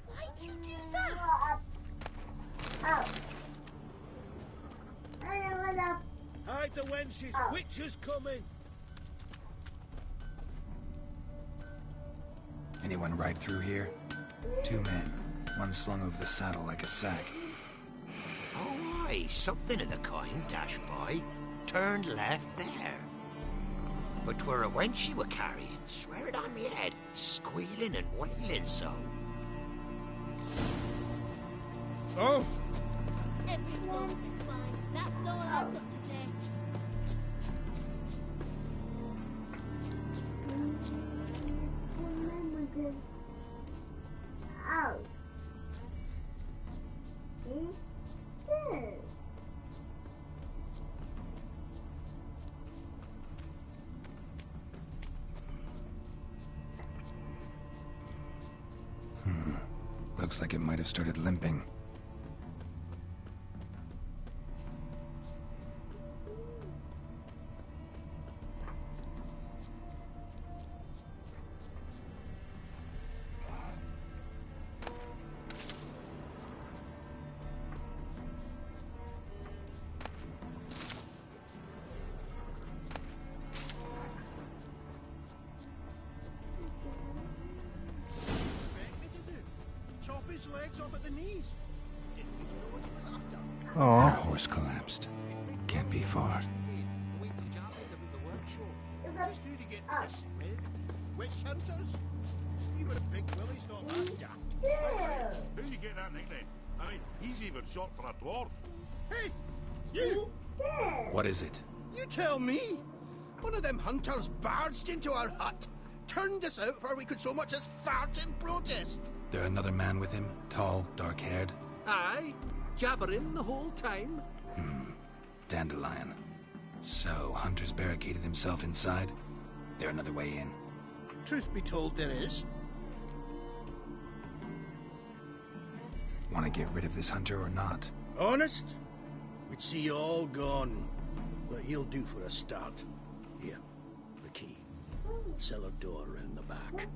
Why'd you do that? Hide the wenches! Witcher's coming! Anyone ride through here? 2 men. One slung over the saddle like a sack. Oh, aye, something of the kind dashed by. Turned left there. But 'twere a wench you were carrying, swear it on me head, squealing and wailing so. Oh! Everyone loves this swine. That's all I've got to say. Looks like it might have started limping. Chop his legs off at the knees. Didn't even know what he was after. Their horse collapsed. Can't be far. Just who to get pissed with? Witch hunters? Even a big Willie's not that daft. Who you get that nickname? I mean, he's even short for a dwarf. Hey! You! What is it? You tell me! One of them hunters barged into our hut, turned us out before we could so much as fart in protest. There another man with him? Tall, dark-haired? Aye, jabbering the whole time. Dandelion. So, Hunter's barricaded himself inside? There another way in? Truth be told, there is. Want to get rid of this Hunter or not? Honest? We'd see you all gone. But he'll do for a start. Here, the key. Cellar door around the back.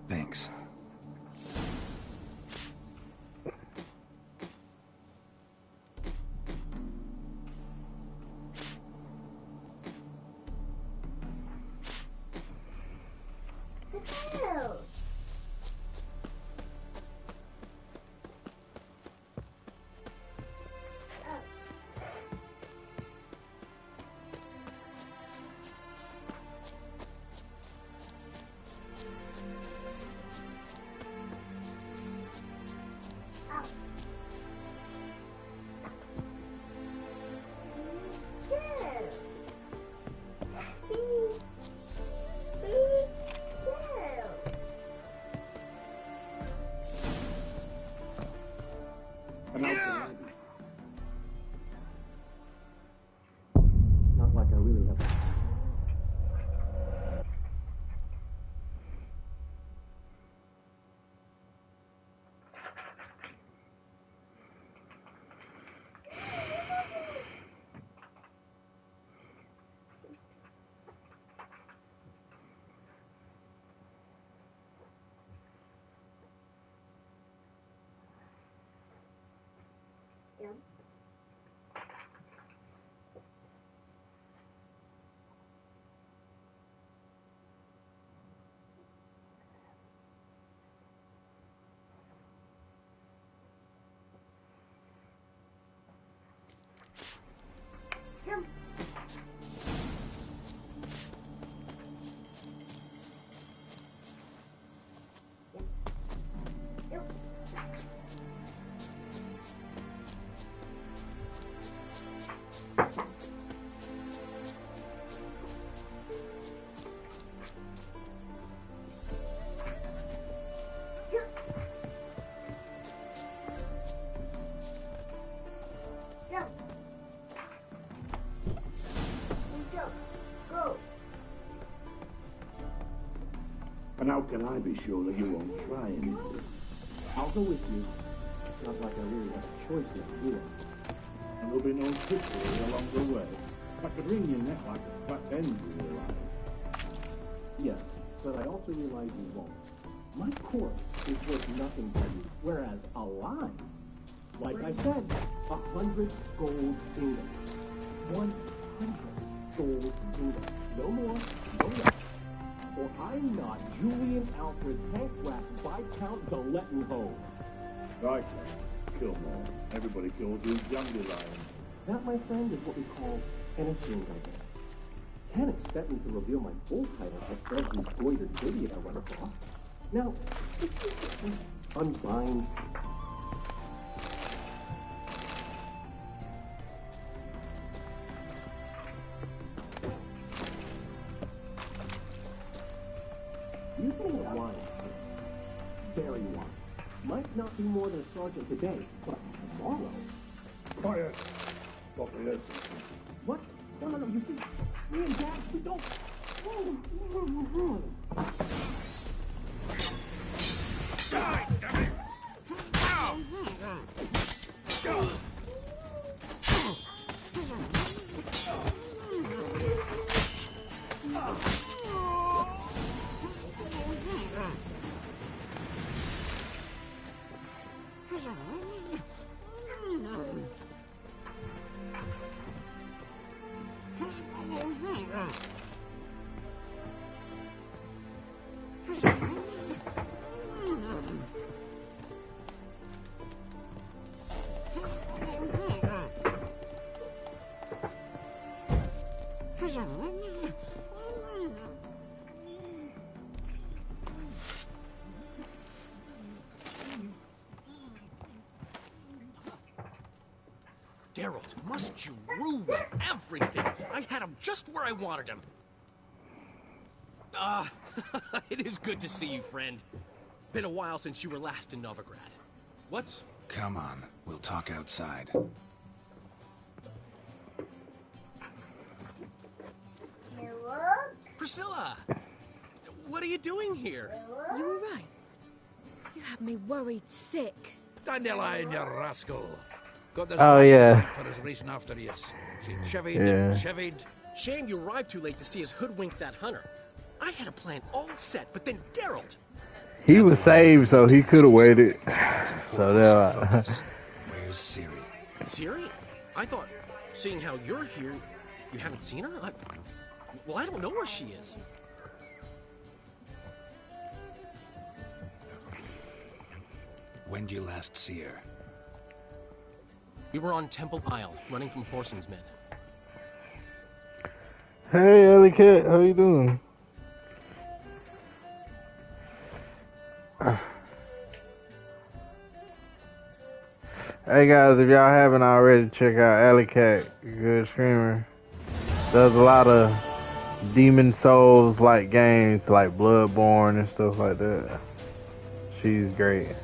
Thanks. Yeah. Not like I really have. And how can I be sure that you won't try anything? I'll go with you. Not like I really have a choice now, do I? And there'll be no trickery along the way. I could wring your neck like a fat end, you realize. Yes, but I also realize you won't. My corpse is worth nothing to you, whereas alive, like I said, 100 gold ingots. 100 gold ingots. No more, no less. Or I'm not Julian Alfred Pancras Viscount de Lettenhove. Right, kill more. Everybody kills you, dandelion. That, my friend, is what we call an assumed identity. Can't expect me to reveal my full title to every goitered idiot I run across. Now, if you just unbind. You've made a wise choice. Very wise. Might not be more than a sergeant today, but tomorrow. Quiet. Stop here. What? No, you see, me and Dad, we don't. Die, damn it! Ow! Geralt, must you ruin everything? I had him just where I wanted him. It is good to see you, friend. Been a while since you were last in Novigrad. What's... Come on, we'll talk outside. Priscilla! What are you doing here? You all right? You had me worried sick. Dandelion, you rascal. Got this Oh, yeah. for his racing after you. She chivied Yeah. and chivied. Shame you arrived too late to see us hoodwink that hunter. I had a plan all set, but then Geralt... He was saved, so he could have waited. So there. Where's Ciri? Ciri? I thought, seeing how you're here, you haven't seen her? Well, I don't know where she is. When'd you last see her? We were on Temple Isle, running from Whoreson's men. Hey, Ellie Cat, how you doing? Hey guys, if y'all haven't already, check out Alley Cat, good screamer. Does a lot of Demon Souls like games like Bloodborne and stuff like that. She's great.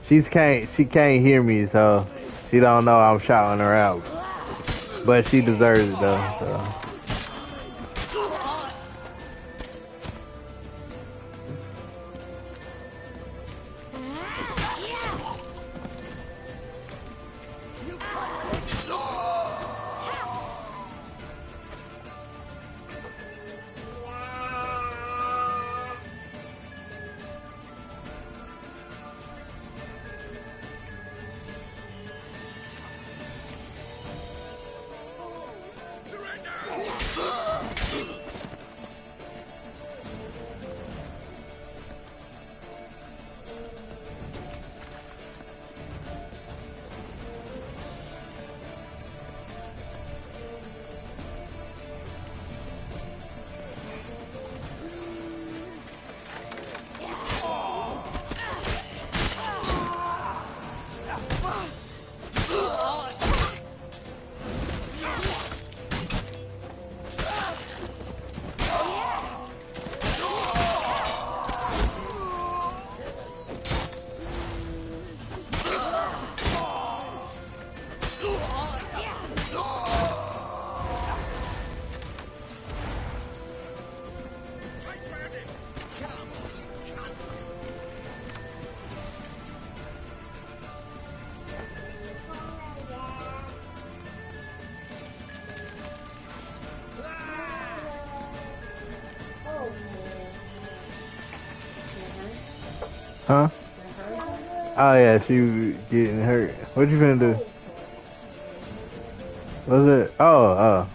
She can't hear me, so she don't know I'm shouting her out. But she deserves it though. So. Huh? Oh yeah, she was getting hurt. What you finna do? What's it? Oh.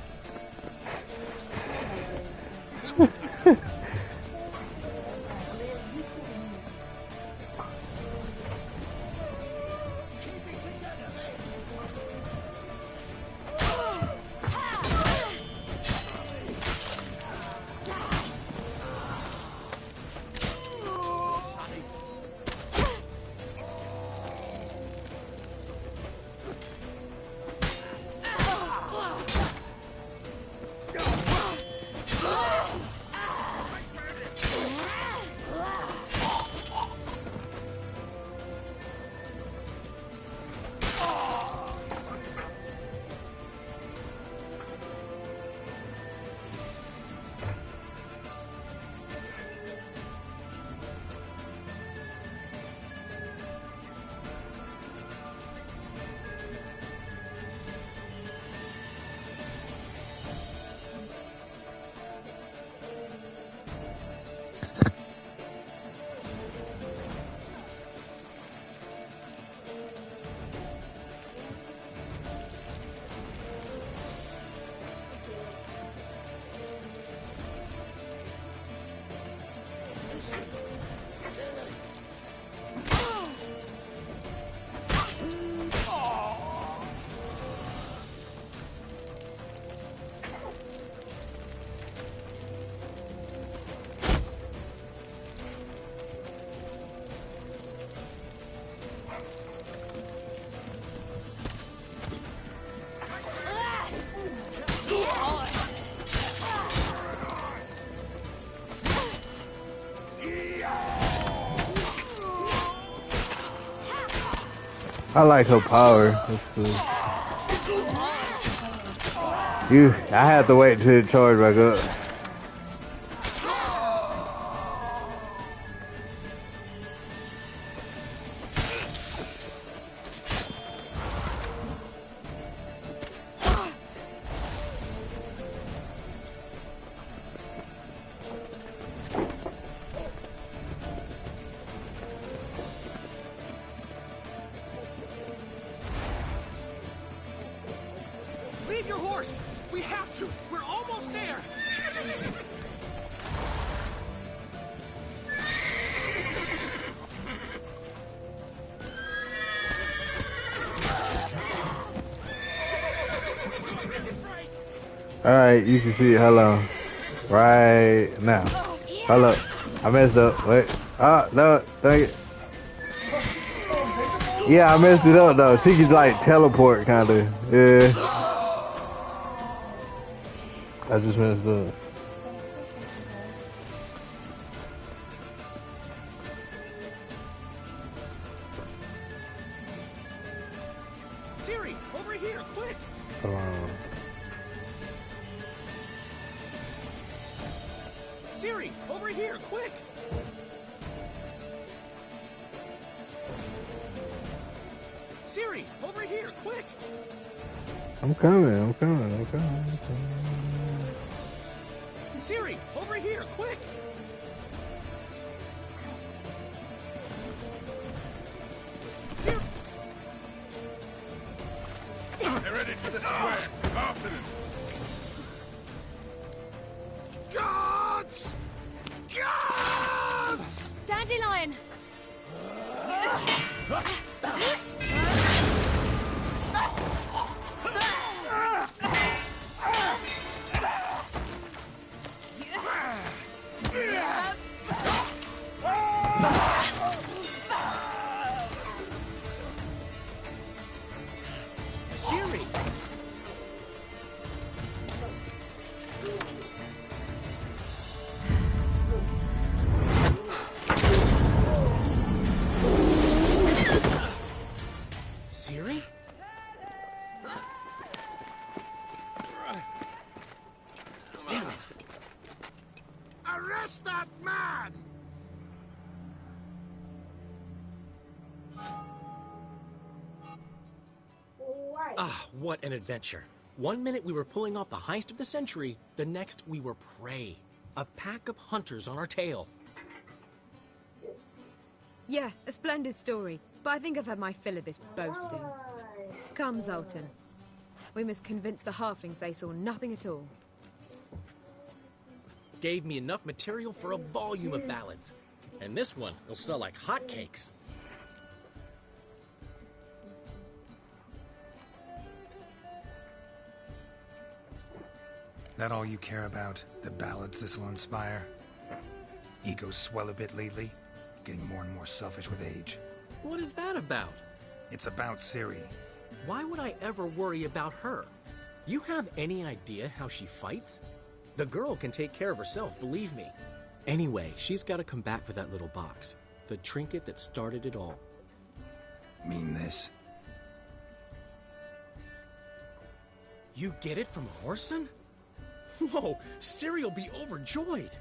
I like her power. That's cool. I have to wait till it charge back up. Leave your horse! We have to! We're almost there! Alright, you can see it. Hold on. Right now. Hold up. I messed up. Wait. Ah, no. Dang it. Yeah, I messed it up though. She can like teleport kind of. Yeah. I just messed up. Siri, over here, quick! Hold on. Siri, over here, quick! Siri, over here, quick! I'm coming. Siri, over here, quick! Siri! They're headed for the square. After them. Guards! Guards! Dandelion! Siri! Siri? Damn it! Arrest that man! Ah, what an adventure. 1 minute we were pulling off the heist of the century, the next we were prey. A pack of hunters on our tail. Yeah, a splendid story, but I think I've had my fill of this boasting. Come, Zoltan. We must convince the halflings they saw nothing at all. Gave me enough material for a volume of ballads. And this one will sell like hotcakes. That all you care about? The ballads this'll inspire? Egos swell a bit lately? Getting more and more selfish with age. What is that about? It's about Ciri. Why would I ever worry about her? You have any idea how she fights? The girl can take care of herself, believe me. Anyway, she's got to come back for that little box. The trinket that started it all. Mean this? You get it from Whoreson? Whoa, Ciri will be overjoyed.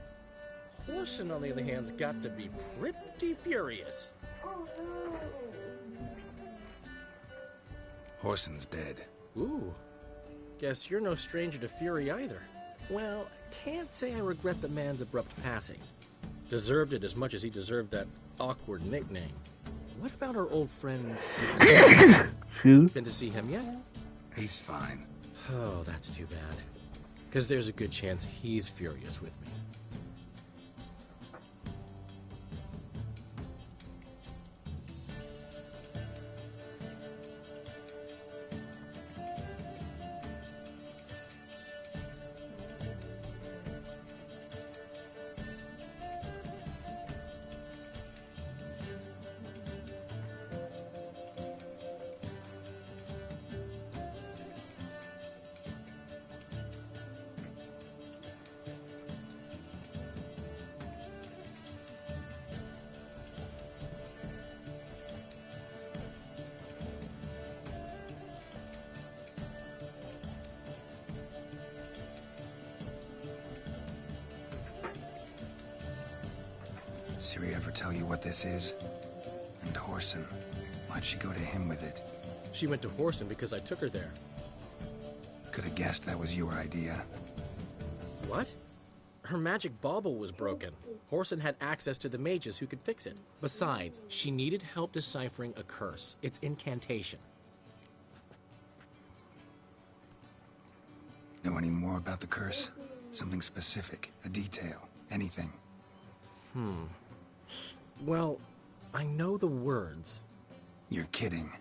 Whoreson, on the other hand's got to be pretty furious. Whoreson's dead. Ooh, guess you're no stranger to fury either. Well, can't say I regret the man's abrupt passing. Deserved it as much as he deserved that awkward nickname. What about our old friend Ciri? Been to see him yet? He's fine. Oh, that's too bad. Because there's a good chance he's furious with me. Ciri ever tell you what this is? And Whoreson, why'd she go to him with it? She went to Whoreson because I took her there. Could have guessed that was your idea. What? Her magic bauble was broken. Whoreson had access to the mages who could fix it. Besides, she needed help deciphering a curse. Its incantation. Know any more about the curse? Something specific, a detail, anything? Well, I know the words. You're kidding.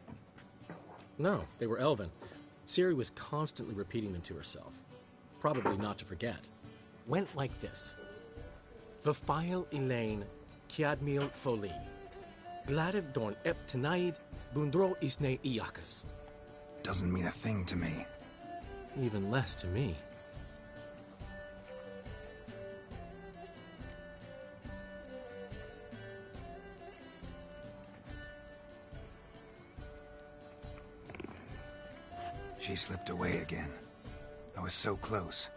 No, they were Elven. Ciri was constantly repeating them to herself. Probably not to forget. Went like this. Vafile Elaine, Kiadmil Foli. Gladev Dorn Ep Tenaid, Bundro Isne Iakas. Doesn't mean a thing to me. Even less to me. She slipped away again. I was so close.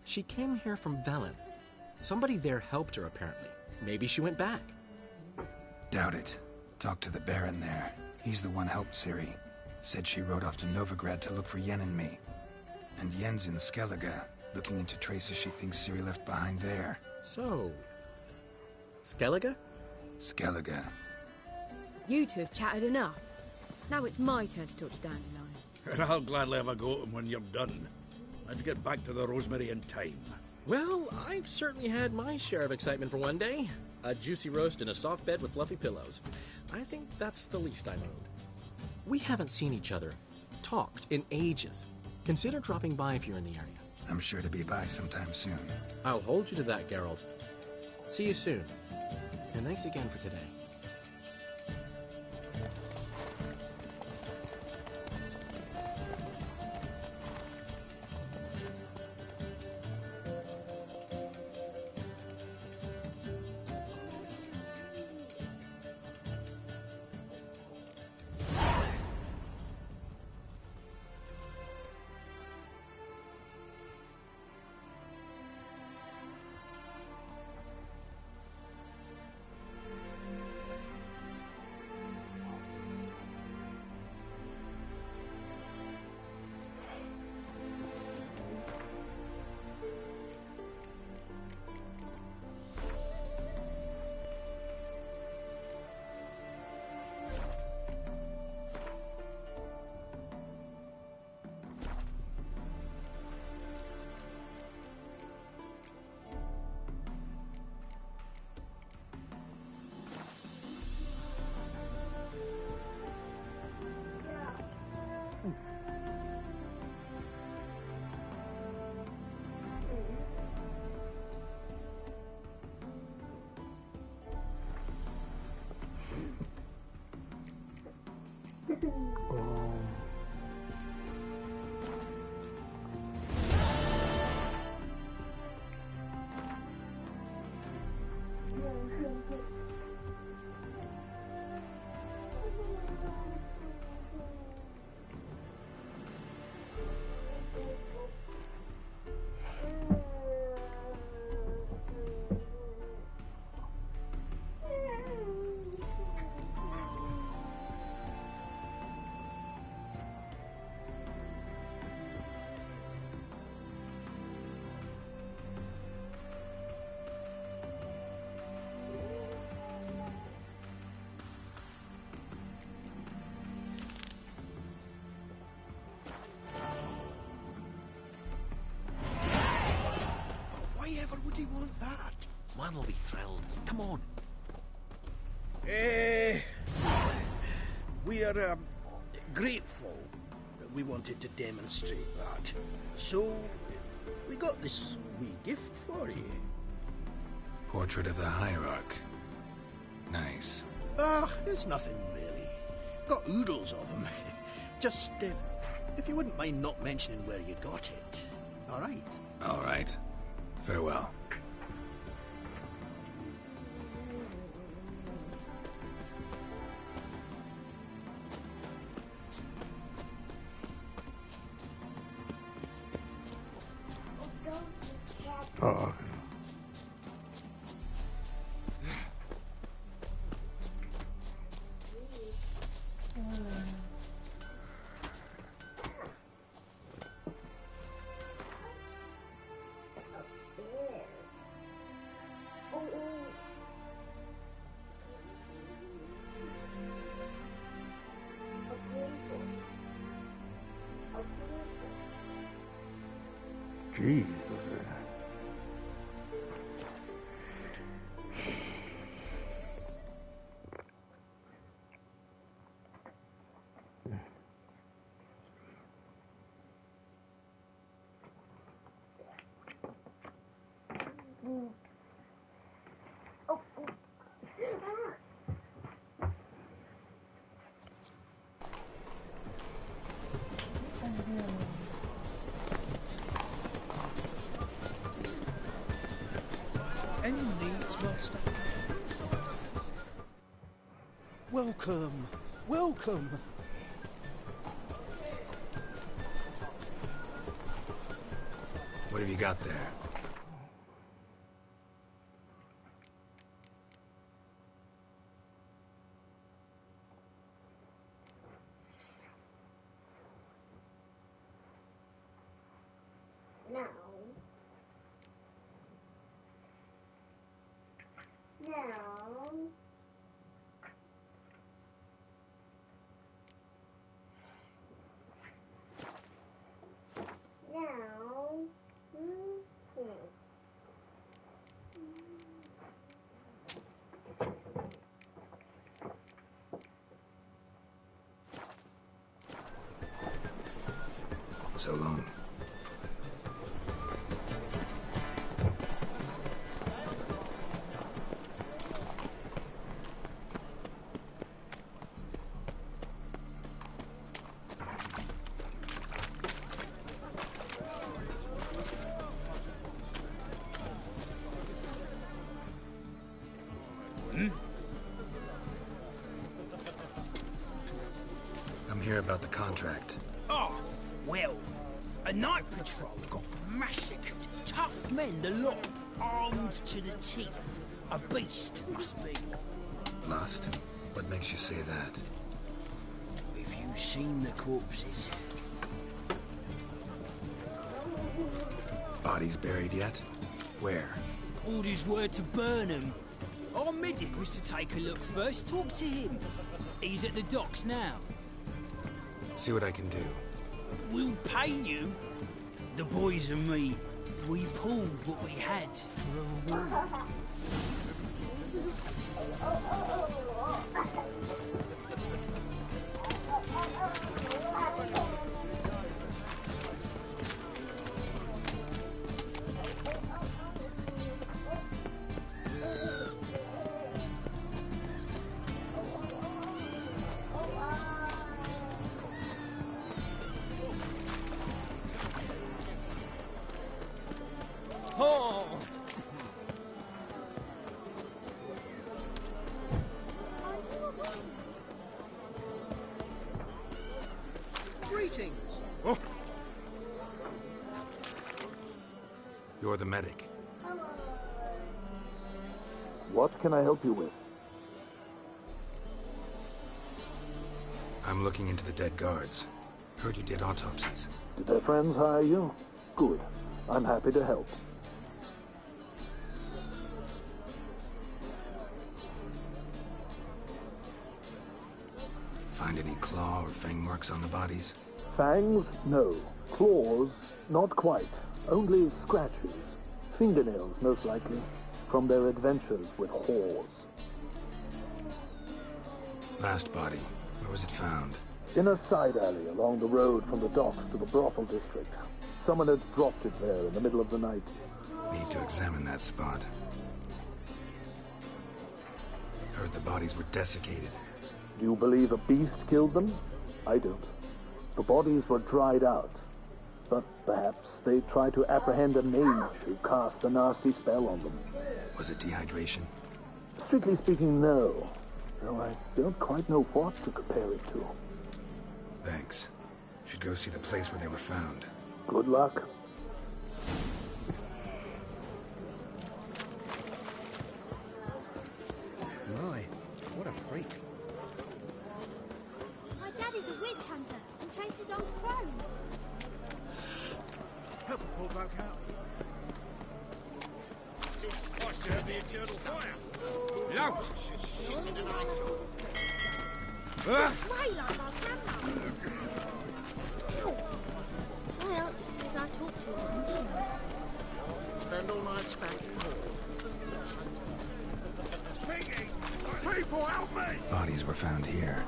She came here from Velen. Somebody there helped her, apparently. Maybe she went back. Doubt it. Talked to the Baron there. He's the one helped Ciri. Said she rode off to Novigrad to look for Yen and me. And Yen's in Skellige, looking into traces she thinks Ciri left behind there. So... Skellige? Skellige. You two have chatted enough. Now it's my turn to talk to Dandelion. And I'll gladly have a go at him when you're done. Let's get back to the Rosemary in time. Well, I've certainly had my share of excitement for one day. A juicy roast in a soft bed with fluffy pillows. I think that's the least I'm owed. We haven't seen each other, talked, in ages. Consider dropping by if you're in the area. I'm sure to be by sometime soon. I'll hold you to that, Geralt. See you soon. And thanks again for today. Why ever would he want that? Man will be thrilled. Come on. We are grateful that we wanted to demonstrate that. So, we got this wee gift for you. Portrait of the Hierarch. Nice. It's nothing really. Got oodles of them. Just, if you wouldn't mind not mentioning where you got it. All right? All right. Farewell. Oh. Jeez. Any needs, Master? Welcome, welcome. What have you got there? No. No. No. Mm-hmm. So long. I'm here about the contract. Oh, well, a night patrol got massacred. Tough men, the lot, armed to the teeth. A beast, must be. Lost? What makes you say that? Have you seen the corpses? Bodies buried yet? Where? Orders were to burn them. Our medic was to take a look first, talk to him. He's at the docks now. See what I can do. We'll pay you. The boys and me, we pulled what we had for a reward. Oh! Greetings. Oh. You're the medic. What can I help you with? I'm looking into the dead guards. Heard you did autopsies. Did their friends hire you? Good. I'm happy to help. Find any claw or fang marks on the bodies? Fangs? No. Claws? Not quite. Only scratches. Fingernails, most likely. From their adventures with whores. Last body. Where was it found? In a side alley along the road from the docks to the brothel district. Someone had dropped it there in the middle of the night. Need to examine that spot. Heard the bodies were desiccated. Do you believe a beast killed them? I don't. The bodies were dried out. But perhaps they tried to apprehend a mage who cast a nasty spell on them. Was it dehydration? Strictly speaking, no. Though I don't quite know what to compare it to. Thanks. Should go see the place where they were found. Good luck. My, what a freak. My daddy's a witch hunter and chases old crones. Help a poor bloke out. I serve the eternal fire. Get out! Well, it says I talk too much. Spend all night spanking people, help me! Bodies were found here.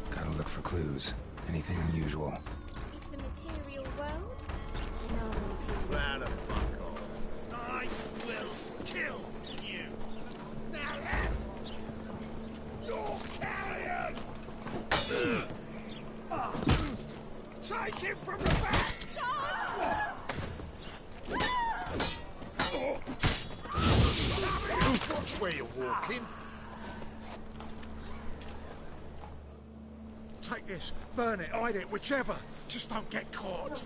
Gotta look for clues. Anything unusual. It's a material world. And our material. Round the fuck off. I will kill you. Now left! You're carrion! Take him from the back! Watch where you're walking. Take this, burn it, hide it, whichever. Just don't get caught.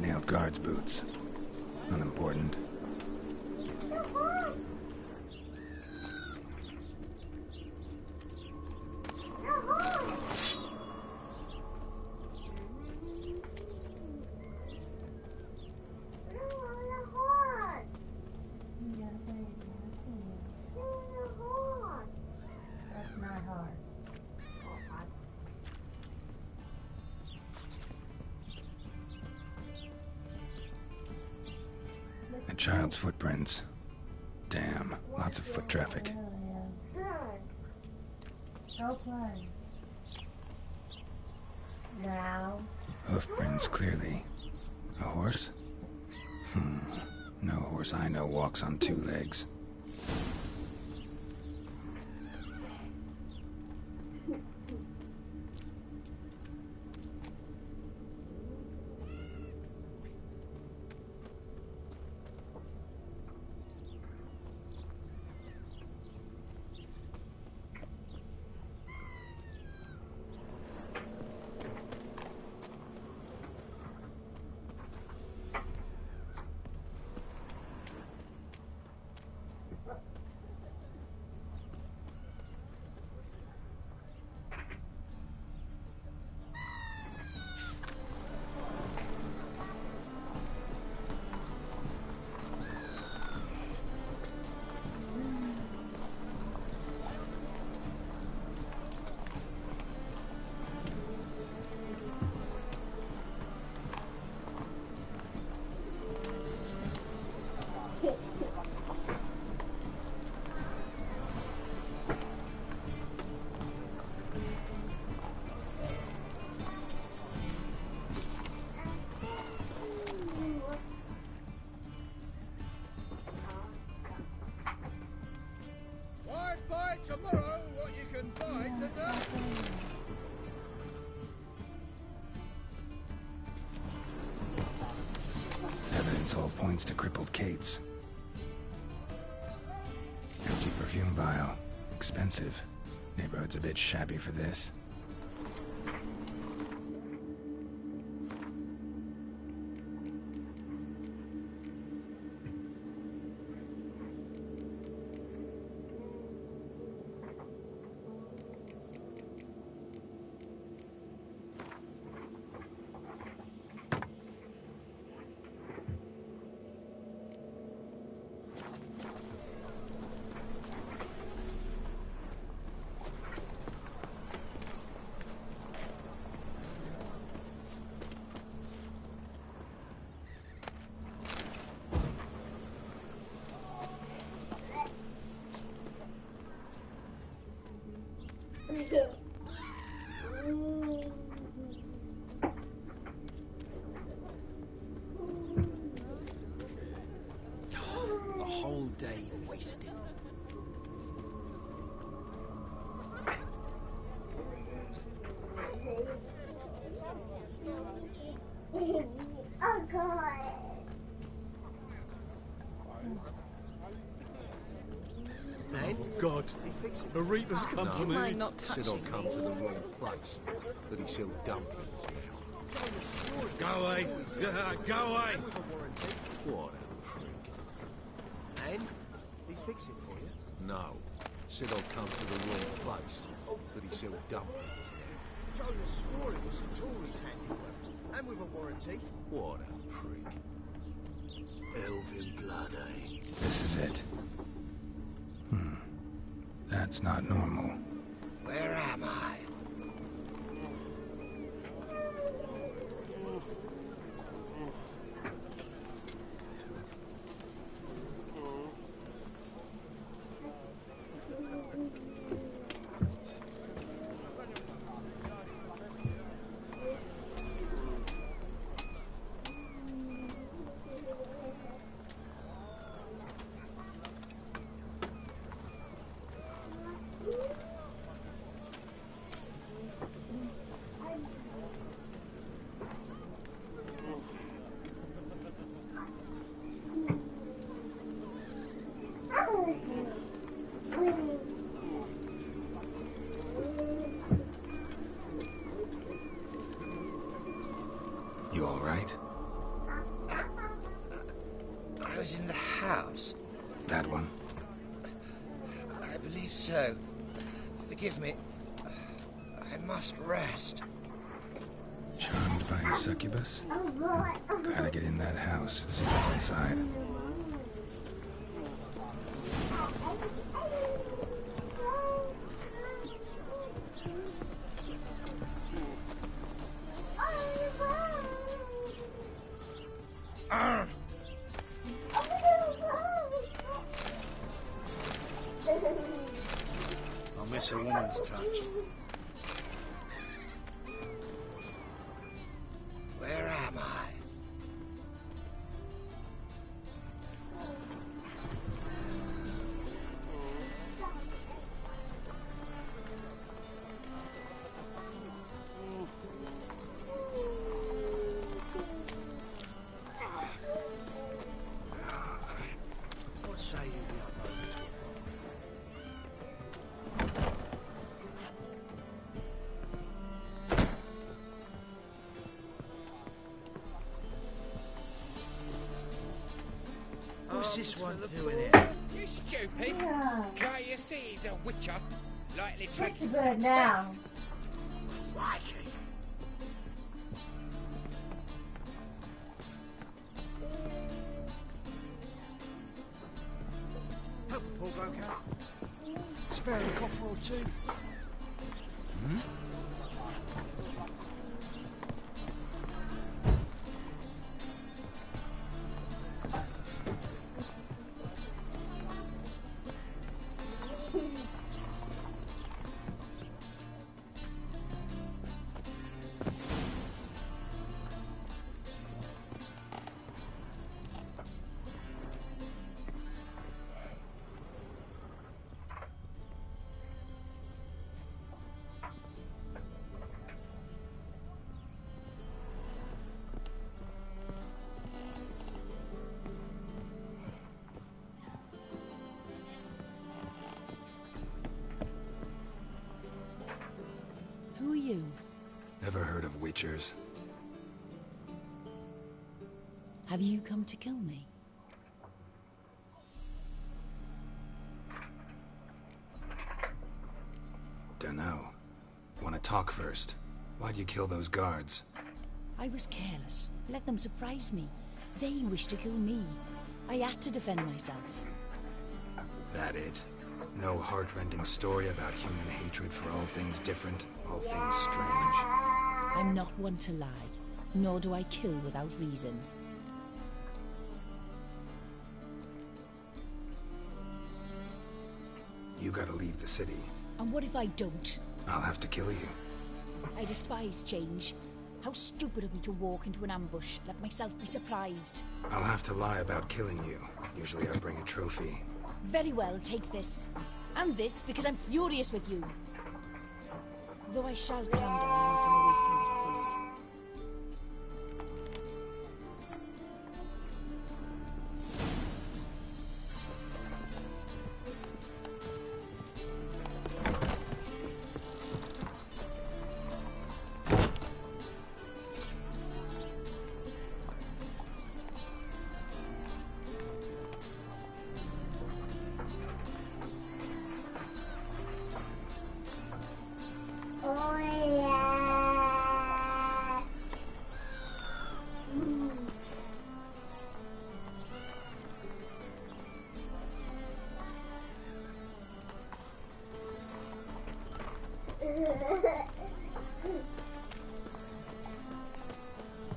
Nailed guards' boots. Unimportant. That's not hard. A child's footprints. Damn, lots of foot traffic. Go play. Now. Hoofprints, clearly. A horse? No horse I know walks on two legs. Buy tomorrow what you can buy today. Evidence all points to crippled Kate's. Empty perfume vial. Expensive. Neighborhood's a bit shabby for this. The whole day wasted. Oh God. And God, the Reaper's come for me. mind not Said touching I'd come me? to the wrong place, but he sells dumplings now. Go away. Go away. What a prick. And? He fix it for you? No. Said I'd come to the wrong place, but he sells dumplings now. Jonas swore it was a Tory's handiwork. And with a warranty. What a prick. Elven blood, eh? This is it. That's not normal. Where am I? That one? I believe so. Forgive me. I must rest. Charmed by a succubus? Gotta get in that house, see what's inside. I'll miss a woman's touch. Where am I? What say you be up over to What's this one doing here? You stupid! Can't you see he's a witcher? Likely What's drinking the bird some now? best. Crikey. Hope Paul broke out. Spare a copper or two. Hmm? Who are you? Ever heard of Witchers? Have you come to kill me? Dunno. Wanna talk first? Why'd you kill those guards? I was careless. Let them surprise me. They wished to kill me. I had to defend myself. That it? No heart-rending story about human hatred for all things different, all things strange? I'm not one to lie, nor do I kill without reason. You gotta leave the city. And what if I don't? I'll have to kill you. I despise change. How stupid of me to walk into an ambush, let myself be surprised. I'll have to lie about killing you. Usually I bring a trophy. Very well, take this. And this, because I'm furious with you. Though I shall calm down once I'm away from this place. Oh yeah.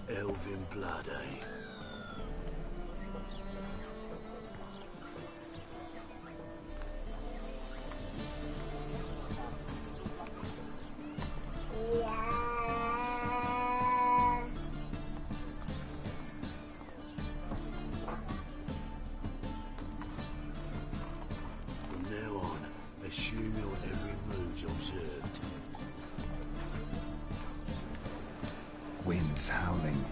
Elven blood, eh? From now on, assume your every move's observed. Wind's howling.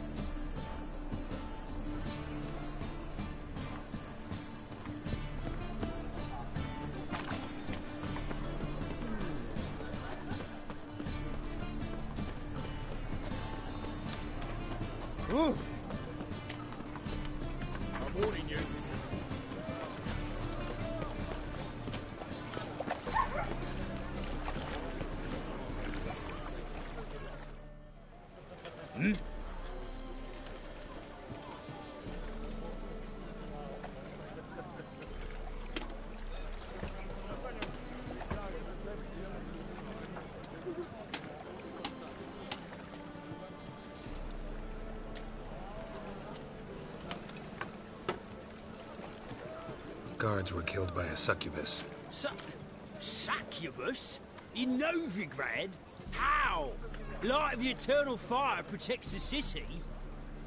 Ooh. I'm warning you. guards were killed by a succubus. Succubus? In Novigrad? How? Light of the eternal fire protects the city?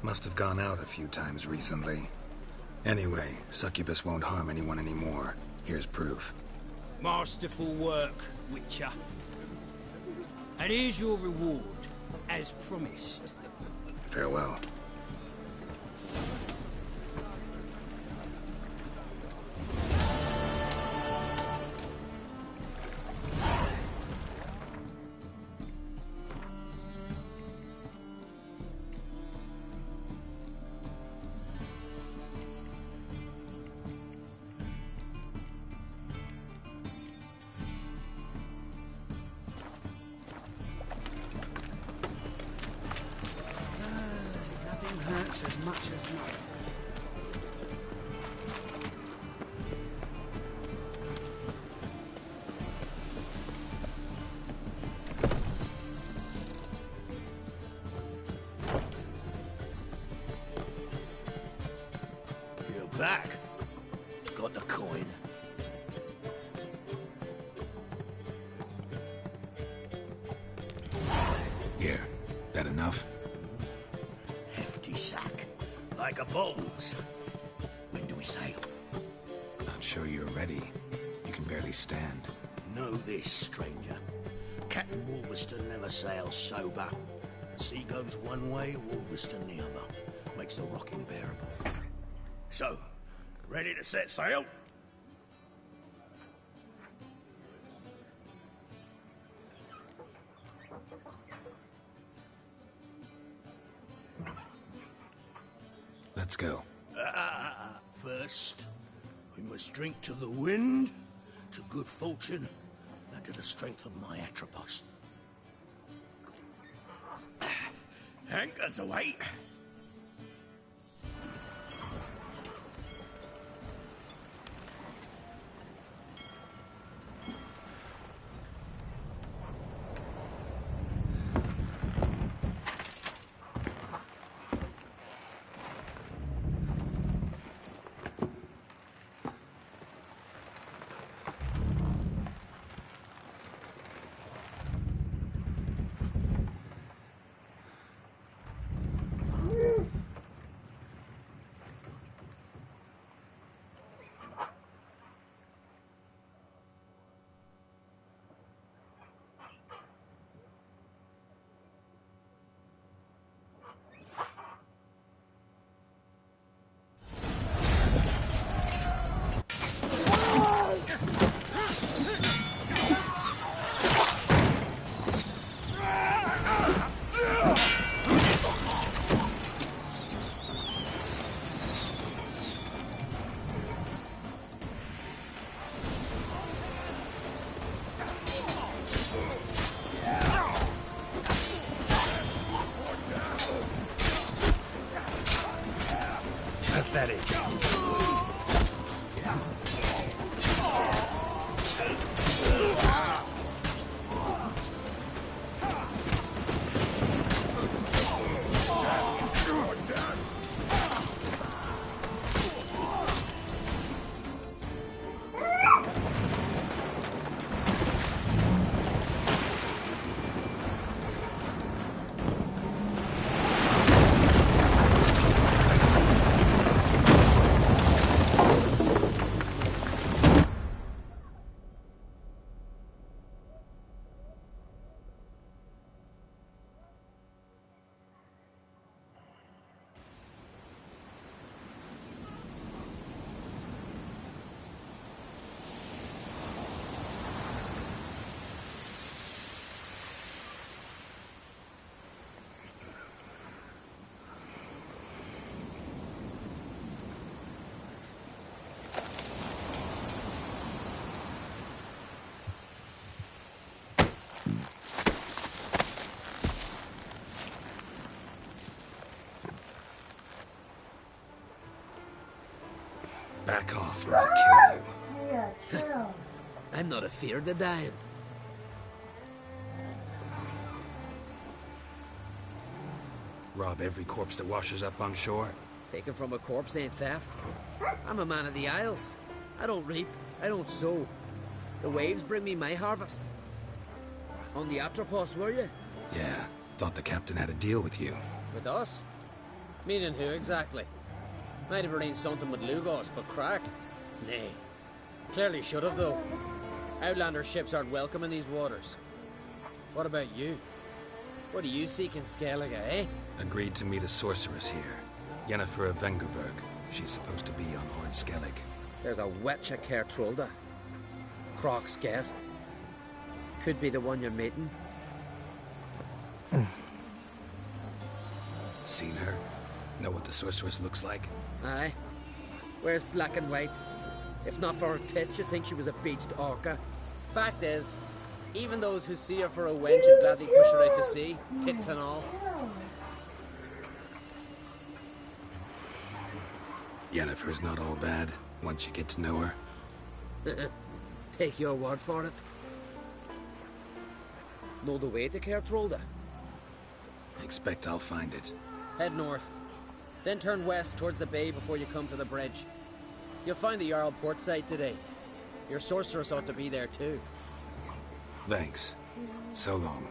Must have gone out a few times recently. Anyway, succubus won't harm anyone anymore. Here's proof. Masterful work, Witcher. And here's your reward, as promised. Farewell. Nothing hurts as much as nothing. You're back. Got the coin. Here. That enough? Hefty sack. Like a bull's. When do we sail? Not sure you're ready. You can barely stand. Know this, stranger. Captain Wolverston never sails sober. The sea goes one way, Wolverston the other. Makes the rocking bearable. So, ready to set sail? Let's go. First, we must drink to the wind, to good fortune, and to the strength of my Atropos. Anchors away. Pathetic. Back off or I'll kill you. Yeah, chill. I'm not afeard of the dying. Rob every corpse that washes up on shore? Taken from a corpse ain't theft. I'm a man of the Isles. I don't reap, I don't sow. The waves bring me my harvest. On the Atropos, were you? Yeah, thought the captain had a deal with you. With us? Meaning who exactly? Might have arranged something with Lugos, but crack? Nay. Clearly should have, though. Outlander ships aren't welcome in these waters. What about you? What do you seek in Skellige, eh? Agreed to meet a sorceress here. Yennefer of Vengerberg. She's supposed to be on Ord Skellig. There's a Witcher Trolda. Croc's guest. Could be the one you're meeting. Seen her? Know what the sorceress looks like? Aye. Wears black and white. If not for her tits, you'd think she was a beached orca. Fact is, even those who see her for a wench would gladly push her out to sea, tits and all. Yennefer's not all bad, once you get to know her. Take your word for it. Know the way to Kertrolda? Expect I'll find it. Head north. Then turn west towards the bay before you come to the bridge. You'll find the Jarl port side today. Your sorceress ought to be there too. Thanks. So long.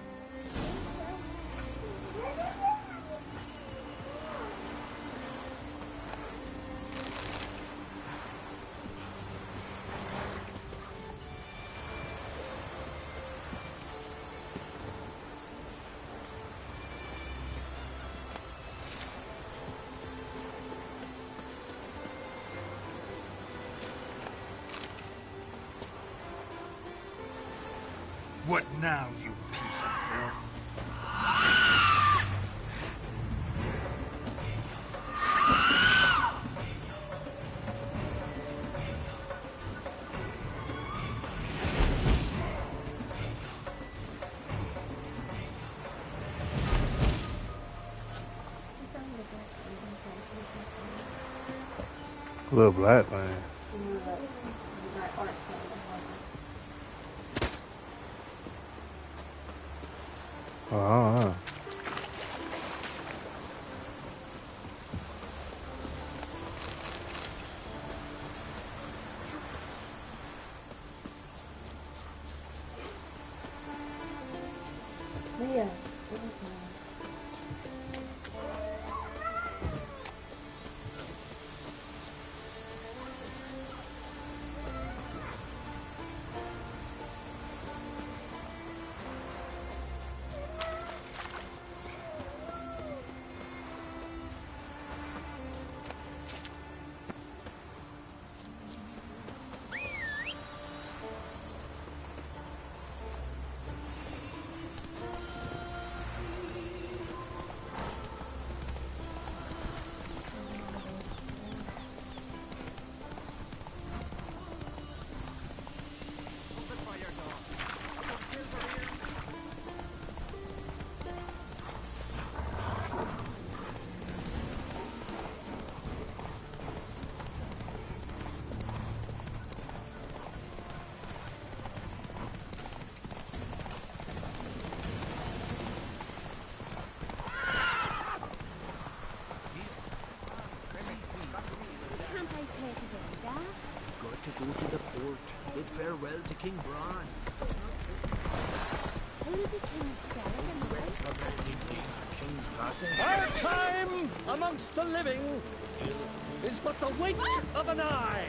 What now, you piece of filth? Little black man. Oh. Yeah. Got to go to the port. Bid farewell to King Bran. Who will be King of Skellige now? King's passing. Our time amongst the living is but the wink of an eye.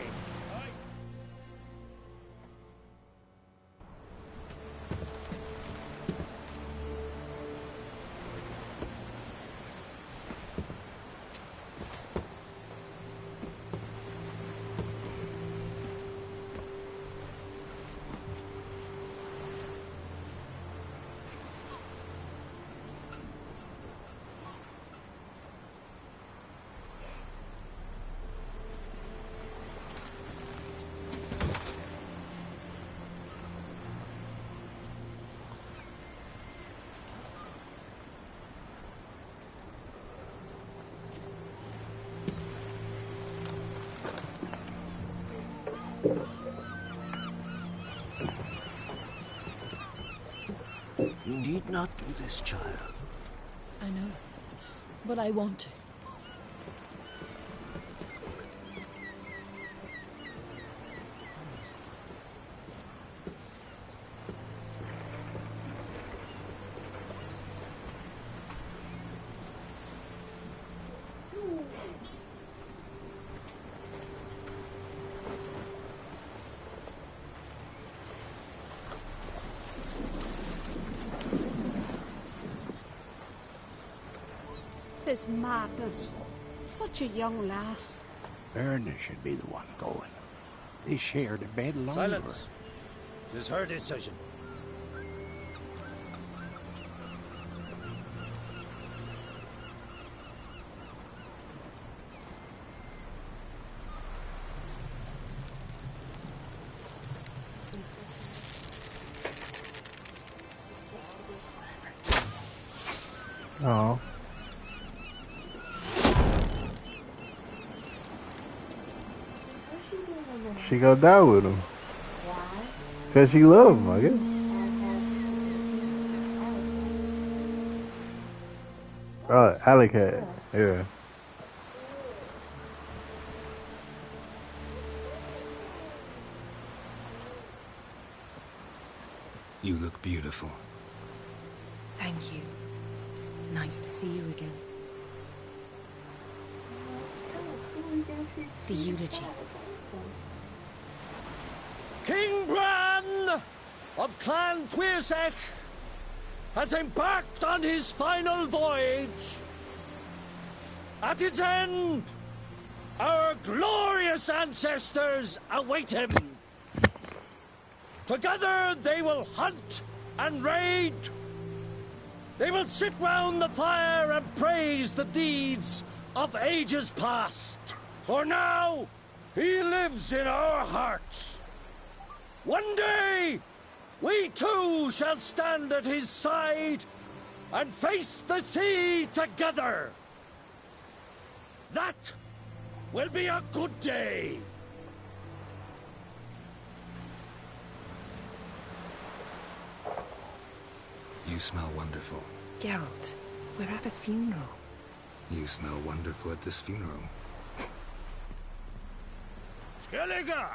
You need not do this, child. I know, but I want to. 'Tis madness. Such a young lass. Erna should be the one going. They shared a bed longer. Silence. 'Tis her decision. Oh. She go die with him. Cause she love him, I guess. Oh, alley cat. Yeah. You look beautiful. Thank you. Nice to see you again. The eulogy. King Bran of Clan Twirsech has embarked on his final voyage. At its end, our glorious ancestors await him. Together they will hunt and raid. They will sit round the fire and praise the deeds of ages past. For now, he lives in our hearts. One day, we too shall stand at his side and face the sea together. That will be a good day. You smell wonderful. Geralt, we're at a funeral. You smell wonderful at this funeral. Skellige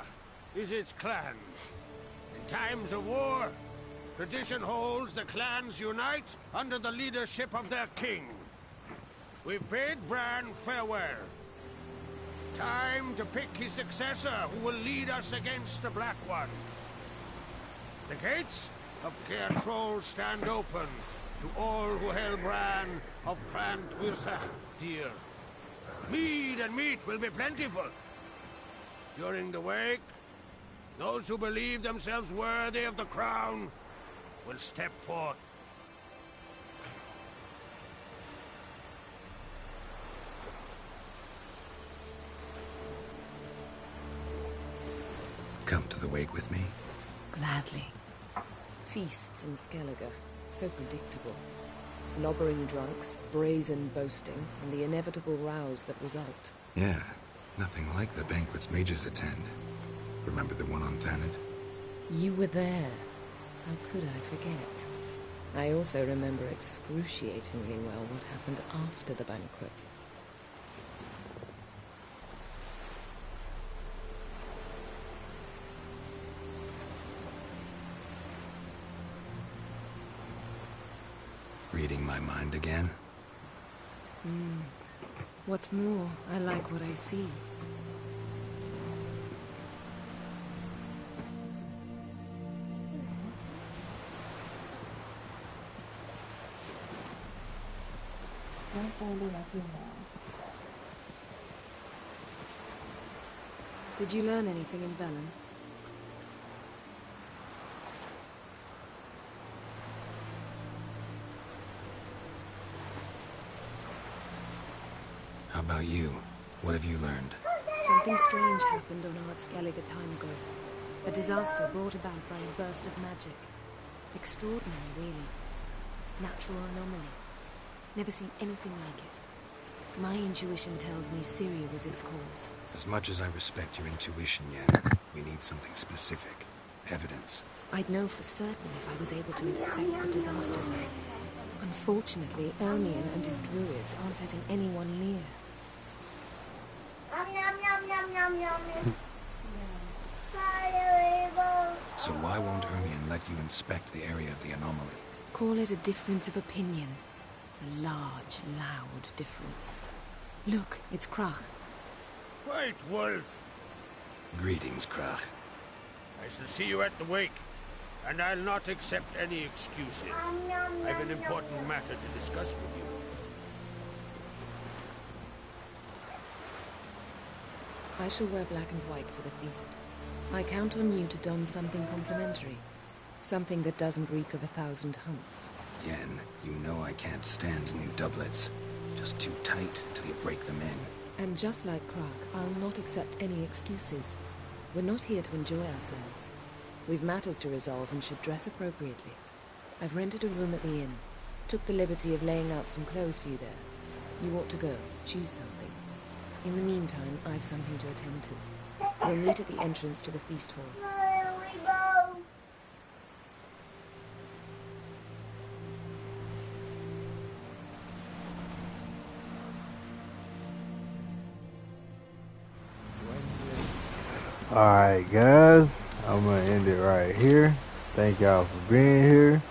is its clans. In times of war, tradition holds the clans unite under the leadership of their king. We've bid Bran farewell. Time to pick his successor who will lead us against the Black Ones. The gates of Caer Troll stand open to all who held Bran of Clan Twirsech dear. Mead and meat will be plentiful. During the wake, those who believe themselves worthy of the crown will step forth. Come to the wake with me? Gladly. Feasts in Skellige, so predictable. Slobbering drunks, brazen boasting, and the inevitable rows that result. Yeah, nothing like the banquets mages attend. Remember the one on Thanedd? You were there. How could I forget? I also remember excruciatingly well what happened after the banquet. Reading my mind again? What's more, I like what I see. Did you learn anything in Velen? How about you? What have you learned? Something strange happened on Ard Skellige a time ago. A disaster brought about by a burst of magic. Extraordinary, really. Natural anomaly. Never seen anything like it. My intuition tells me Syria was its cause. As much as I respect your intuition, Yen, we need something specific. Evidence. I'd know for certain if I was able to inspect the disaster zone. Unfortunately, Ermion and his druids aren't letting anyone near. So why won't Ermion let you inspect the area of the anomaly? Call it a difference of opinion. A large, loud difference. Look, it's Krach. White Wolf. Greetings, Krach. I shall see you at the wake, and I'll not accept any excuses. I've an important matter to discuss with you. I shall wear black and white for the feast. I count on you to don something complimentary. Something that doesn't reek of 1,000 hunts. Yen, you know I can't stand new doublets. Just too tight till you break them in. And just like Krug, I'll not accept any excuses. We're not here to enjoy ourselves. We've matters to resolve and should dress appropriately. I've rented a room at the inn. Took the liberty of laying out some clothes for you there. You ought to go. Choose something. In the meantime, I've something to attend to. We'll meet at the entrance to the feast hall. Alright guys, I'm gonna end it right here. Thank y'all for being here.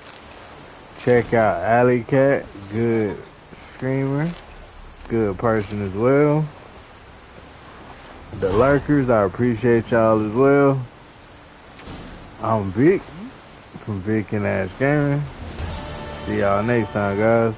Check out Alley Cat, good streamer, good person as well. The lurkers, I appreciate y'all as well. I'm Vic from Vic&Ashley. See y'all next time, guys.